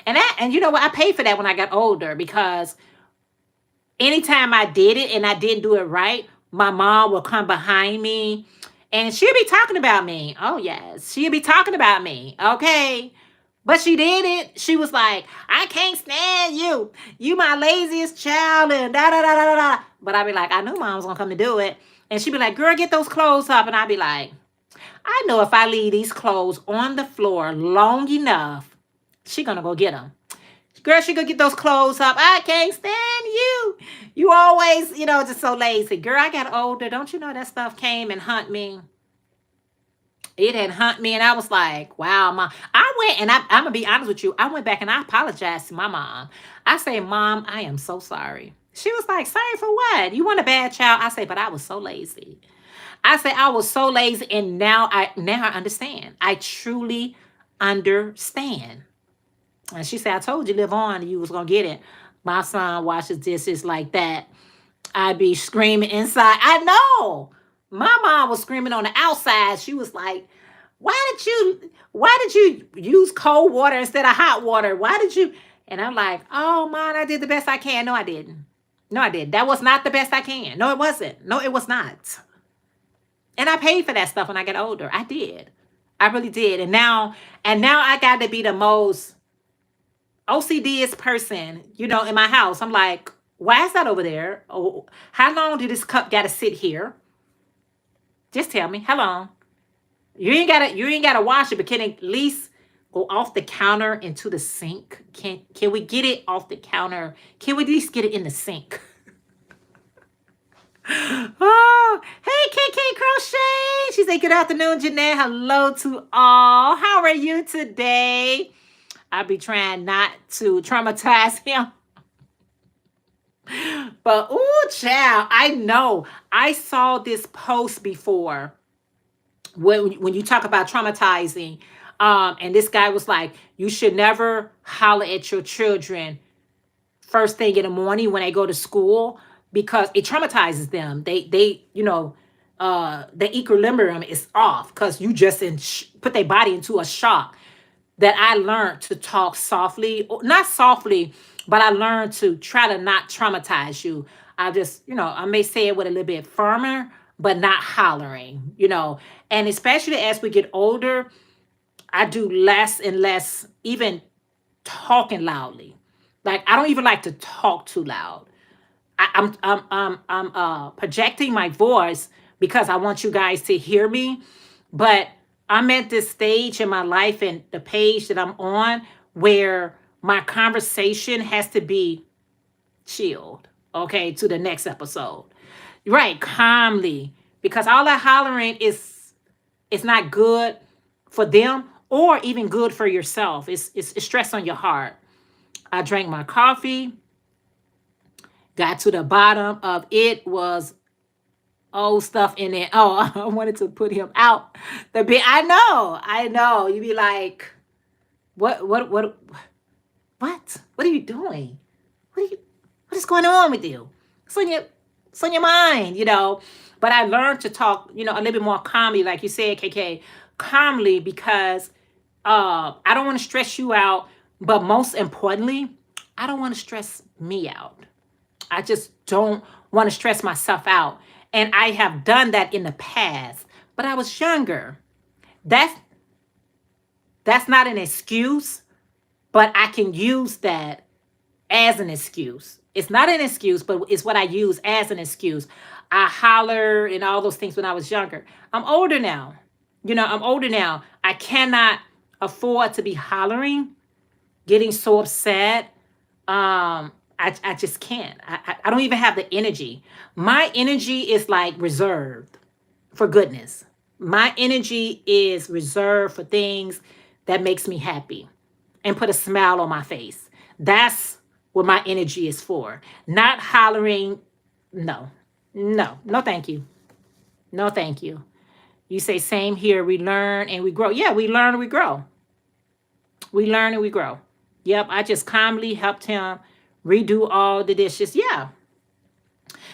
And you know what? I paid for that when I got older because anytime I did it and I didn't do it right, my mom will come behind me and she'll be talking about me. Oh, yes. She'll be talking about me. Okay. But she did it. She was like, I can't stand you. You my laziest child and da-da-da-da-da. But I'd be like, I knew mom was going to come to do it. And she'd be like, girl, get those clothes up. And I'd be like, I know if I leave these clothes on the floor long enough, she going to go get them. Girl, she going to get those clothes up. I can't stand you. You always, just so lazy. Girl, I got older. Don't you know that stuff came and hunt me? It had hunt me, and I was like, wow, Mom. I went, and I'm going to be honest with you. I went back, and I apologized to my mom. I say, Mom, I am so sorry. She was like, sorry for what? You want a bad child? I say, but I was so lazy. I say, I was so lazy, and now I understand. I truly understand. And she said, I told you live on, and you was going to get it. My son washes dishes like that. I'd be screaming inside. I know. My mom was screaming on the outside. She was like, why did you use cold water instead of hot water? Why did you? And I'm like, oh, Mom, I did the best I can. No, I didn't. No, I didn't. That was not the best I can. No, it wasn't. No, it was not. And I paid for that stuff when I got older. I did. I really did. And now I got to be the most OCDest person, in my house. I'm like, why is that over there? Oh, how long did this cup got to sit here? Just tell me how long. You ain't gotta wash it, but can it at least go off the counter into the sink? Can we get it off the counter? Can we at least get it in the sink? Oh, hey, KK Crochet. She said, good afternoon, Jeanette. Hello to all. How are you today? I'll be trying not to traumatize him. But, ooh, child, I know. I saw this post before when you talk about traumatizing. And this guy was like, you should never holler at your children first thing in the morning when they go to school because it traumatizes them. The equilibrium is off because you just put their body into a shock. That I learned to talk softly, not softly, but I learned to try to not traumatize you. I just, I may say it with a little bit firmer, but not hollering. And especially as we get older, I do less and less, even talking loudly. Like I don't even like to talk too loud. I'm projecting my voice because I want you guys to hear me. But I'm at this stage in my life and the page that I'm on where my conversation has to be chilled, okay, to the next episode. Right, calmly. Because all that hollering is not good for them or even good for yourself. It's stress on your heart. I drank my coffee, got to the bottom of it, was old stuff in it. Oh, I wanted to put him out the bit. I know. You be like, what are you doing? What is going on with you? It's on your mind. But I learned to talk, a little bit more calmly, like you said, KK, calmly because I don't want to stress you out. But most importantly, I don't want to stress me out. I just don't want to stress myself out. And I have done that in the past, but I was younger. That's that's not an excuse, but I can use that as an excuse. It's not an excuse, but it's what I use as an excuse. I holler and all those things when I was younger. I'm older now. I'm older now. I cannot afford to be hollering, getting so upset. I just can't. I don't even have the energy. My energy is like reserved for goodness. My energy is reserved for things that makes me happy and put a smile on my face. That's what my energy is for. Not hollering. No, no, no, thank you. No, thank you. You say same here. We learn and we grow. Yeah, we learn and we grow. We learn and we grow. Yep, I just calmly helped him redo all the dishes. Yeah.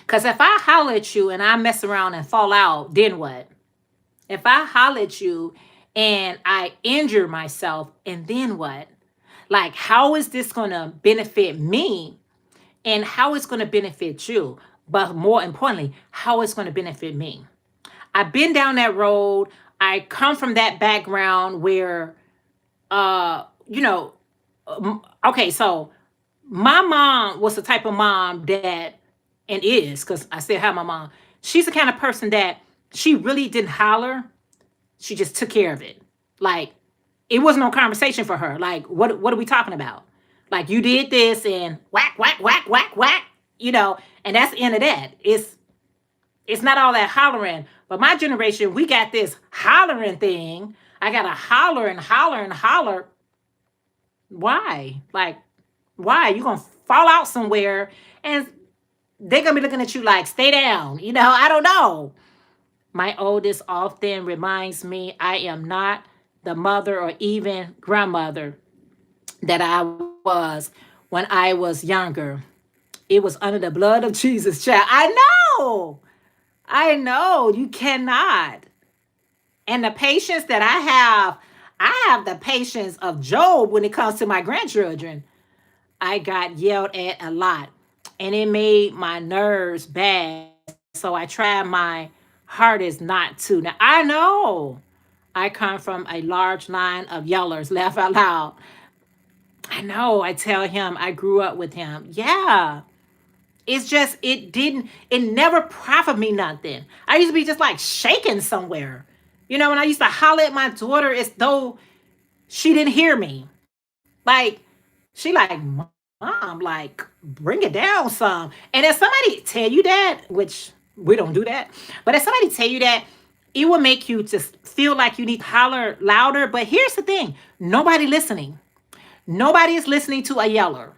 Because if I holler at you and I mess around and fall out, then what? If I holler at you and I injure myself, and then what? Like, how is this going to benefit me and how it's going to benefit you? But more importantly, how it's going to benefit me. I've been down that road. I come from that background where, uh, you know, okay, so my mom was the type of mom that, and is, because I still have my mom, she's the kind of person that she really didn't holler. She just took care of it. Like, it wasn't no conversation for her. Like, what are we talking about? Like, you did this and whack, whack, whack, whack, whack, and that's the end of that. It's not all that hollering. But my generation, we got this hollering thing. I got to holler and holler and holler. Why? Like, why? You're going to fall out somewhere and they're going to be looking at you like, stay down. I don't know. My oldest often reminds me I am not the mother or even grandmother that I was when I was younger. It was under the blood of Jesus, child. know. I know. You cannot. And the patience that I have the patience of Job when it comes to my grandchildren. I got yelled at a lot, and it made my nerves bad. So I tried my hardest not to. Now, I know. I come from a large line of yellers. Laugh out loud. I know. I tell him I grew up with him. Yeah. It's just, it never profit me nothing. I used to be just like shaking somewhere. When I used to holler at my daughter as though she didn't hear me. Like, she like, Mom, like, bring it down some. And if somebody tell you that, which we don't do that, but if somebody tell you that, it will make you just feel like you need to holler louder. But here's the thing, nobody listening. Nobody is listening to a yeller.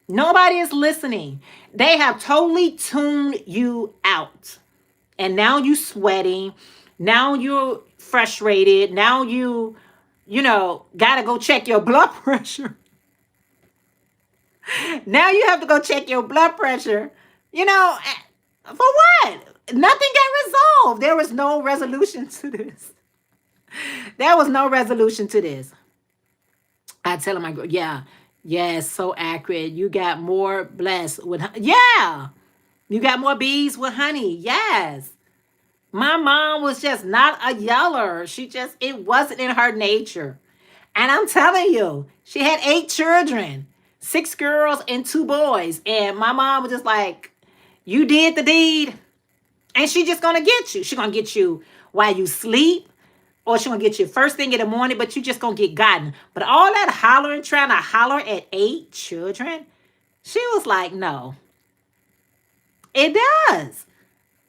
Nobody is listening. They have totally tuned you out. And now you sweating. Now you're frustrated. Now gotta go check your blood pressure. Now you have to go check your blood pressure. For what? Nothing got resolved. There was no resolution to this. There was no resolution to this. I tell him, yeah, yes, so accurate. You got more blessed with, yeah, you got more bees with honey. Yes. My mom was just not a yeller. It wasn't in her nature. And I'm telling you, she had 8 children, 6 girls and 2 boys. And my mom was just like, you did the deed. And she just going to get you. She going to get you while you sleep. Or she going to get you first thing in the morning, but you just going to get gotten. But all that hollering, trying to holler at 8 children, she was like, no. It does.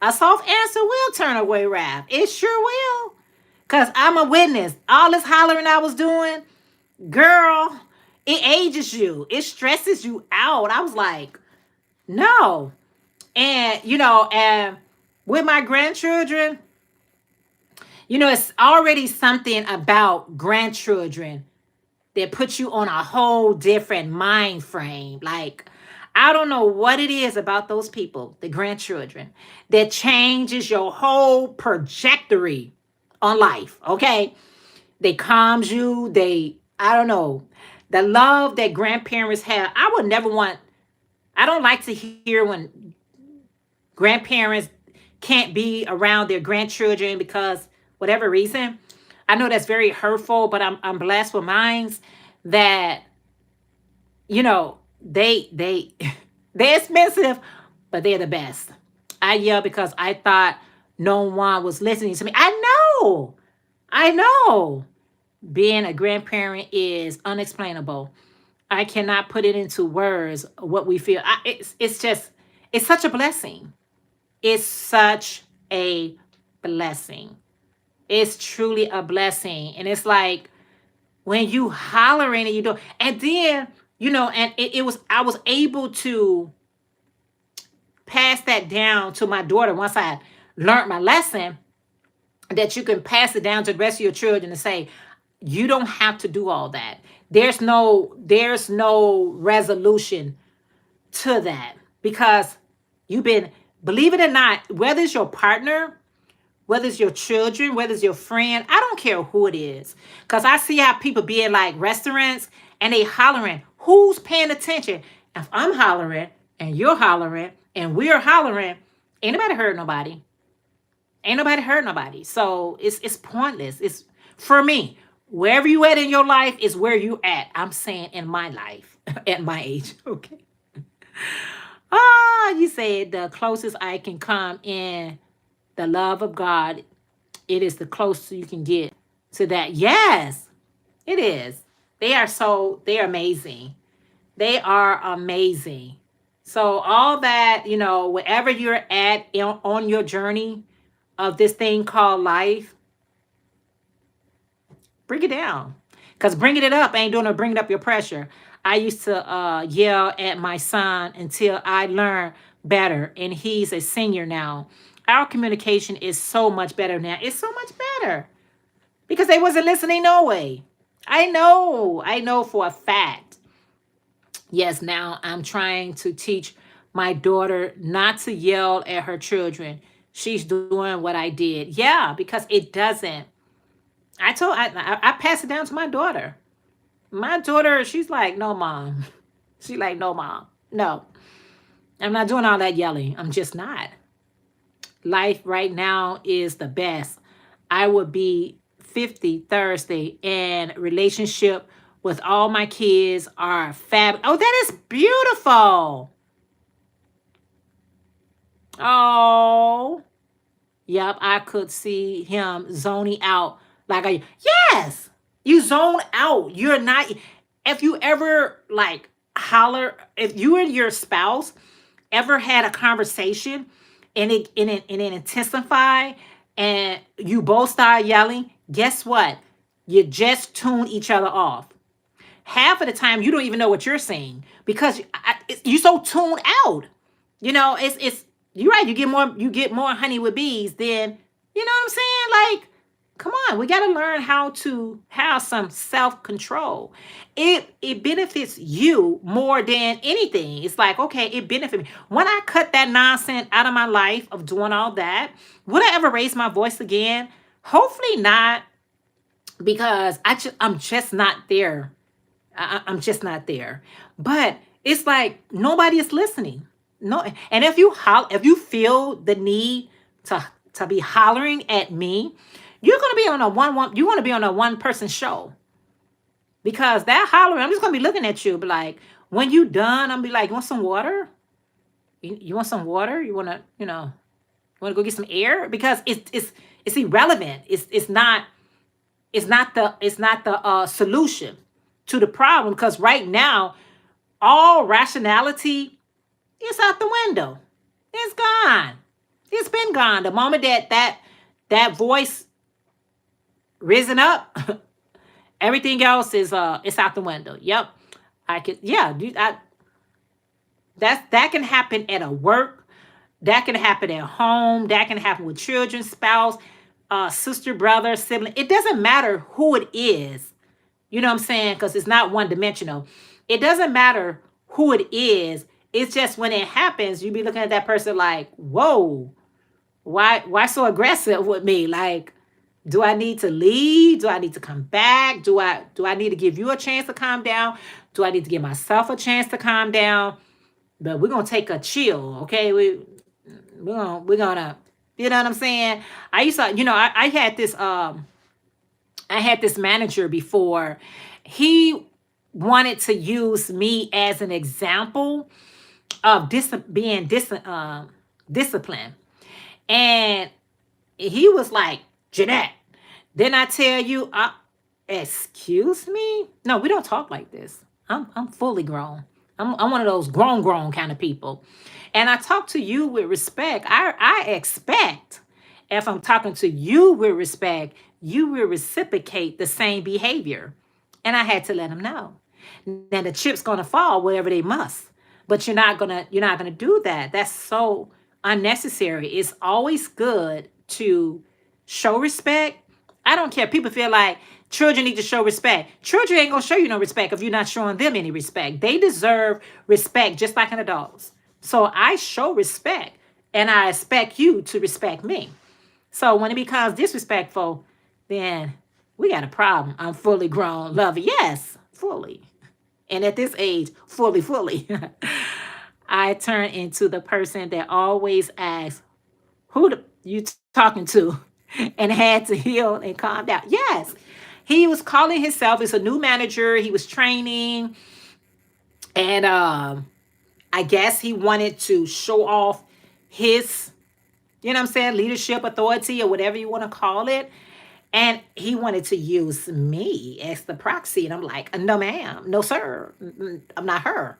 A soft answer will turn away wrath. It sure will. Because I'm a witness. All this hollering I was doing, girl, it ages you. It stresses you out. I was like, no. And with my grandchildren, it's already something about grandchildren that puts you on a whole different mind frame. Like, I don't know what it is about those people, the grandchildren, that changes your whole trajectory on life, okay? They calms you. I don't know, the love that grandparents have. I don't like to hear when grandparents can't be around their grandchildren because whatever reason. I know that's very hurtful, but I'm blessed with minds that they they're expensive, but they're the best. I yell because I thought no one was listening to me. I know. Being a grandparent is unexplainable. I cannot put it into words what we feel. It's such a blessing. It's such a blessing. It's truly a blessing. And it's like when you hollering and you do, and then, and I was able to pass that down to my daughter once I learned my lesson, that you can pass it down to the rest of your children and say, you don't have to do all that. There's no resolution to that because believe it or not, whether it's your partner, whether it's your children, whether it's your friend, I don't care who it is. Because I see how people be in like restaurants and they hollering. Who's paying attention? If I'm hollering and you're hollering and we're hollering, ain't nobody hurt nobody. Ain't nobody hurt nobody. So it's pointless. It's for me. Wherever you at in your life is where you at. I'm saying in my life at my age. Okay. You said the closest I can come in the love of God, it is the closest you can get to that. Yes, it is. They're amazing. They are amazing. So all that, wherever you're at on your journey of this thing called life, bring it down. Because bringing it up ain't doing to bring up your pressure. I used to yell at my son until I learned better. And he's a senior now. Our communication is so much better now. It's so much better. Because they wasn't listening no way. I know for a fact. Yes, now I'm trying to teach my daughter not to yell at her children. She's doing what I did. Yeah, because it doesn't. I pass it down to my daughter. My daughter, she's like, no, mom. She's like, no, mom. No, I'm not doing all that yelling. I'm just not. Life right now is the best. I would be 50 Thursday, and relationship with all my kids are fab. Oh, that is beautiful. Oh, yep. I could see him zoning out like a yes. You zone out. You're not. If you ever like holler, if you and your spouse ever had a conversation and it intensify and you both start yelling, guess what? You just tune each other off. Half of the time, you don't even know what you're saying because you so tuned out. It's you're right. You get more honey with bees than you know what I'm saying. Like, come on, we got to learn how to have some self control. It benefits you more than anything. It's like, okay, it benefits me when I cut that nonsense out of my life of doing all that. Would I ever raise my voice again? Hopefully not, because I'm just not there. I'm just not there. But it's like nobody is listening. No, and if you feel the need to be hollering at me, you're gonna be on a you want to be on a one person show, because that hollering, I'm just gonna be looking at you, but like when you done, I'm be like, you want some water? You want some water? You want to go get some air? Because it's irrelevant. It's not the solution to the problem, because right now all rationality is out the window. It's gone. It's been gone. The moment that voice risen up, everything else is it's out the window. Yep. I could yeah, that can happen at a work, that can happen at home, that can happen with children, spouse, sister, brother, sibling. It doesn't matter who it is. You know what I'm saying? Because it's not one dimensional. It doesn't matter who it is. It's just when it happens, you be looking at that person like, whoa, why so aggressive with me? Like, do I need to leave? Do I need to come back? Do I need to give you a chance to calm down? Do I need to give myself a chance to calm down? But we're gonna take a chill, okay? We're gonna you know what I'm saying? I used to, I had this manager before. He wanted to use me as an example of disciplined. And he was like, Jeanette, didn't I tell you? Excuse me? No, we don't talk like this. I'm fully grown. I'm one of those grown kind of people. And I talk to you with respect. I expect, if I'm talking to you with respect, you will reciprocate the same behavior. And I had to let him know. Now the chip's gonna fall wherever they must. But you're not gonna do that. That's so unnecessary. It's always good to show respect. I don't care. People feel like children need to show respect. Children ain't gonna show you no respect if you're not showing them any respect. They deserve respect just like an adult. So I show respect, and I expect you to respect me. So when it becomes disrespectful, then we got a problem. I'm fully grown, love it. Yes, fully. And at this age, fully. I turn into the person that always asks, you talking to? And had to heal and calm down. Yes, he was calling himself as a new manager. He was training, and I guess he wanted to show off his, you know what I'm saying, leadership authority or whatever you want to call it. And he wanted to use me as the proxy. And I'm like, no, ma'am, no, sir. I'm not her.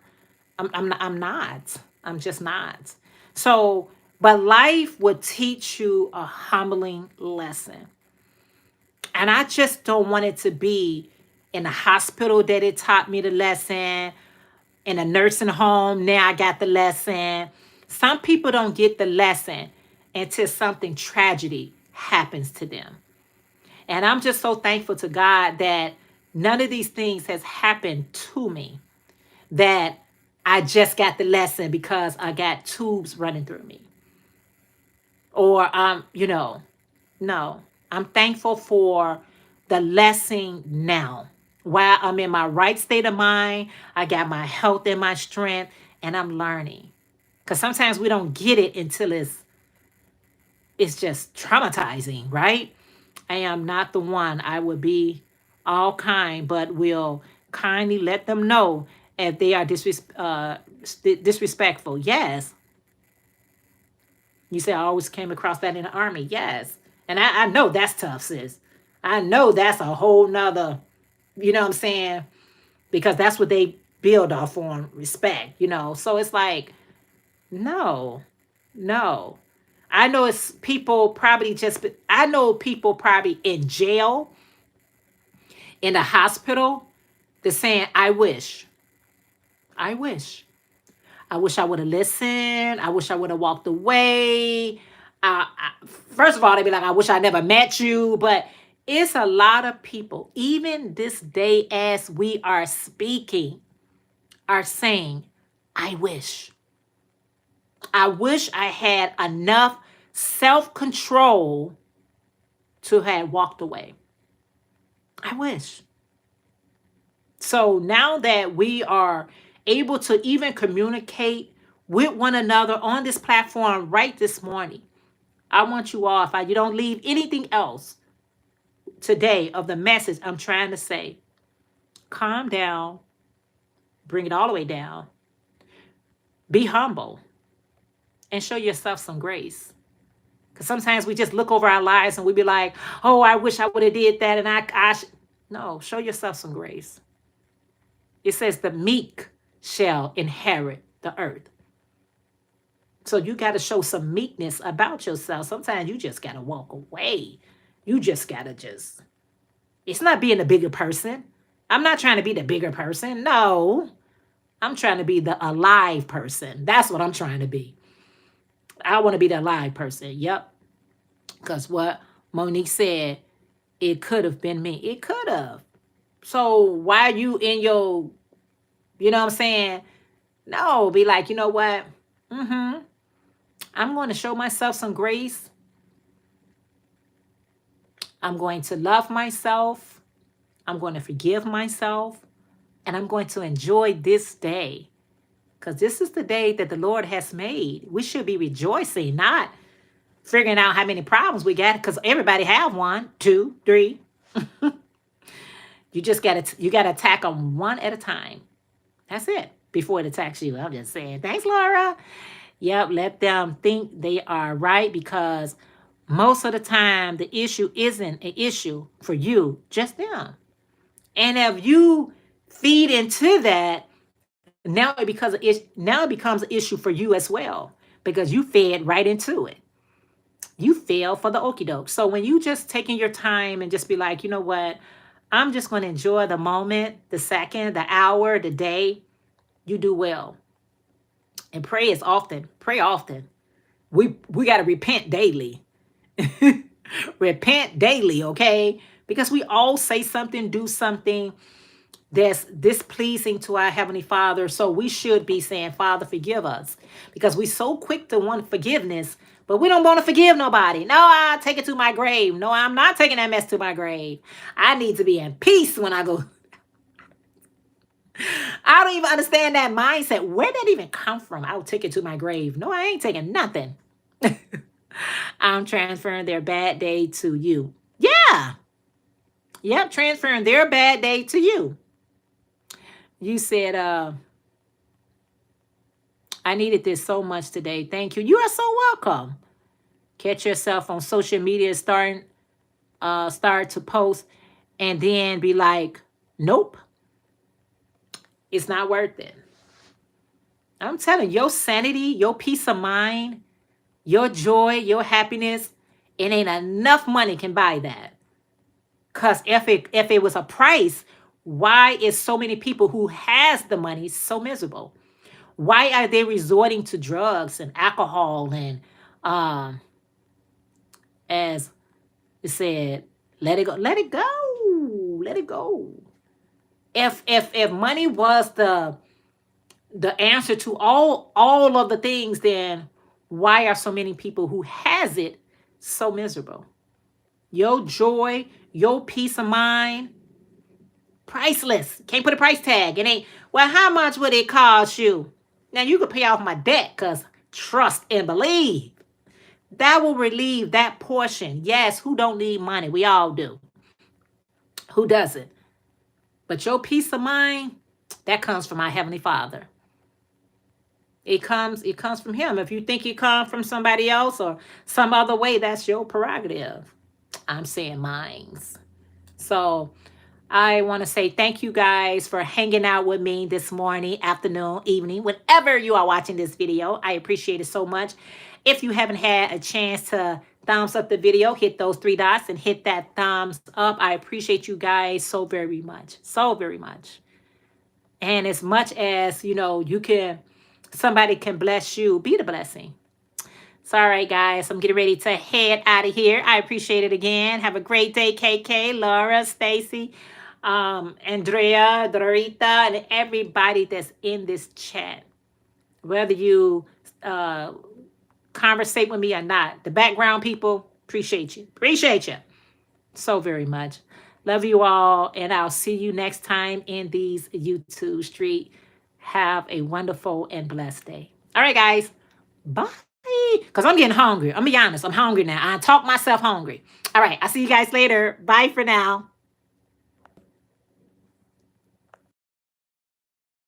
I'm not. I'm just not. So, but life would teach you a humbling lesson. And I just don't want it to be in the hospital that it taught me the lesson, in a nursing home, now I got the lesson. Some people don't get the lesson until something tragedy happens to them. And I'm just so thankful to God that none of these things has happened to me, that I just got the lesson because I got tubes running through me. Or no. I'm thankful for the lesson now. While I'm in my right state of mind, I got my health and my strength, and I'm learning. Because sometimes we don't get it until it's just traumatizing, right? I am not the one. I would be all kind, but will kindly let them know if they are disrespectful. Yes. You say I always came across that in the army. Yes. And I know that's tough, sis. I know that's a whole nother, you know what I'm saying? Because that's what they build off on respect, you know. So it's like, no, no. I know it's people probably just, I know people probably in jail, in the hospital, they're saying, I wish. I wish I would have listened. I wish I would have walked away. First of all, they'd be like, I wish I never met you. But it's a lot of people, even this day as we are speaking, are saying, I wish. I wish I had enough self-control to have walked away. I wish. So now that we are able to even communicate with one another on this platform right this morning, I want you all, if you don't leave anything else today of the message I'm trying to say, calm down, bring it all the way down, be humble, and show yourself some grace. Because sometimes we just look over our lives and we be like, oh, I wish I would have did that. And no, show yourself some grace. It says the meek shall inherit the earth. So you got to show some meekness about yourself. Sometimes you just got to walk away. You just got to it's not being the bigger person. I'm not trying to be the bigger person. No, I'm trying to be the alive person. That's what I'm trying to be. I want to be the alive person. Yep. Because what Monique said, it could have been me. It could have. So why you in your, you know what I'm saying? No, be like, you know what? I'm going to show myself some grace. I'm going to love myself. I'm going to forgive myself. And I'm going to enjoy this day. Because this is the day that the Lord has made. We should be rejoicing, not figuring out how many problems we got. Because everybody have 1, 2, 3. You just got to attack them one at a time. That's it. Before it attacks you. I'm just saying. Thanks, Laura. Yep. Let them think they are right, because most of the time the issue isn't an issue for you, just them. And if you feed into that, now it becomes an issue for you as well, because you fed right into it. You fell for the okie doke. So when you just taking your time and just be like, you know what, I'm just going to enjoy the moment, the second, the hour, the day, you do well. And pray often. We got to repent daily. Repent daily, okay? Because we all say something, do something that's displeasing to our Heavenly Father. So we should be saying, Father, forgive us. Because we're so quick to want forgiveness, but we don't want to forgive nobody. No, I'll take it to my grave. No, I'm not taking that mess to my grave. I need to be in peace when I go. I don't even understand that mindset. Where did that even come from? I'll take it to my grave. No, I ain't taking nothing. I'm transferring their bad day to you. Yeah. Yep, transferring their bad day to you. You said, I needed this so much today. Thank you. You are so welcome. Catch yourself on social media, start to post, and then be like, nope, it's not worth it. I'm telling you, your sanity, your peace of mind, your joy, your happiness, it ain't enough money can buy that. Because if it was a price, why is so many people who has the money so miserable? Why are they resorting to drugs and alcohol and, as it said, let it go, let it go, let it go. If money was the answer to all of the things, then why are so many people who has it so miserable? Your joy, your peace of mind, priceless. Can't put a price tag. It ain't, well, how much would it cost you? Now, you could pay off my debt, because trust and believe. That will relieve that portion. Yes, who don't need money? We all do. Who doesn't? But your peace of mind, that comes from our Heavenly Father. It comes from him. If you think it comes from somebody else or some other way, that's your prerogative. I'm saying mine's. So I want to say thank you guys for hanging out with me this morning, afternoon, evening, whenever you are watching this video. I appreciate it so much. If you haven't had a chance to thumbs up the video, hit those three dots and hit that thumbs up. I appreciate you guys so very much. So very much. And as much as, you can, somebody can bless you, be the blessing. So, all right, guys, I'm getting ready to head out of here. I appreciate it again. Have a great day, KK, Laura, Stacy, Andrea, Dorita, and everybody that's in this chat. Whether you conversate with me or not, the background people, appreciate you. Appreciate you so very much. Love you all, and I'll see you next time in these YouTube street. Have a wonderful and blessed day. All right, guys. Bye. Because I'm getting hungry. I'm going to be honest. I'm hungry now. I talk myself hungry. All right. I'll see you guys later. Bye for now.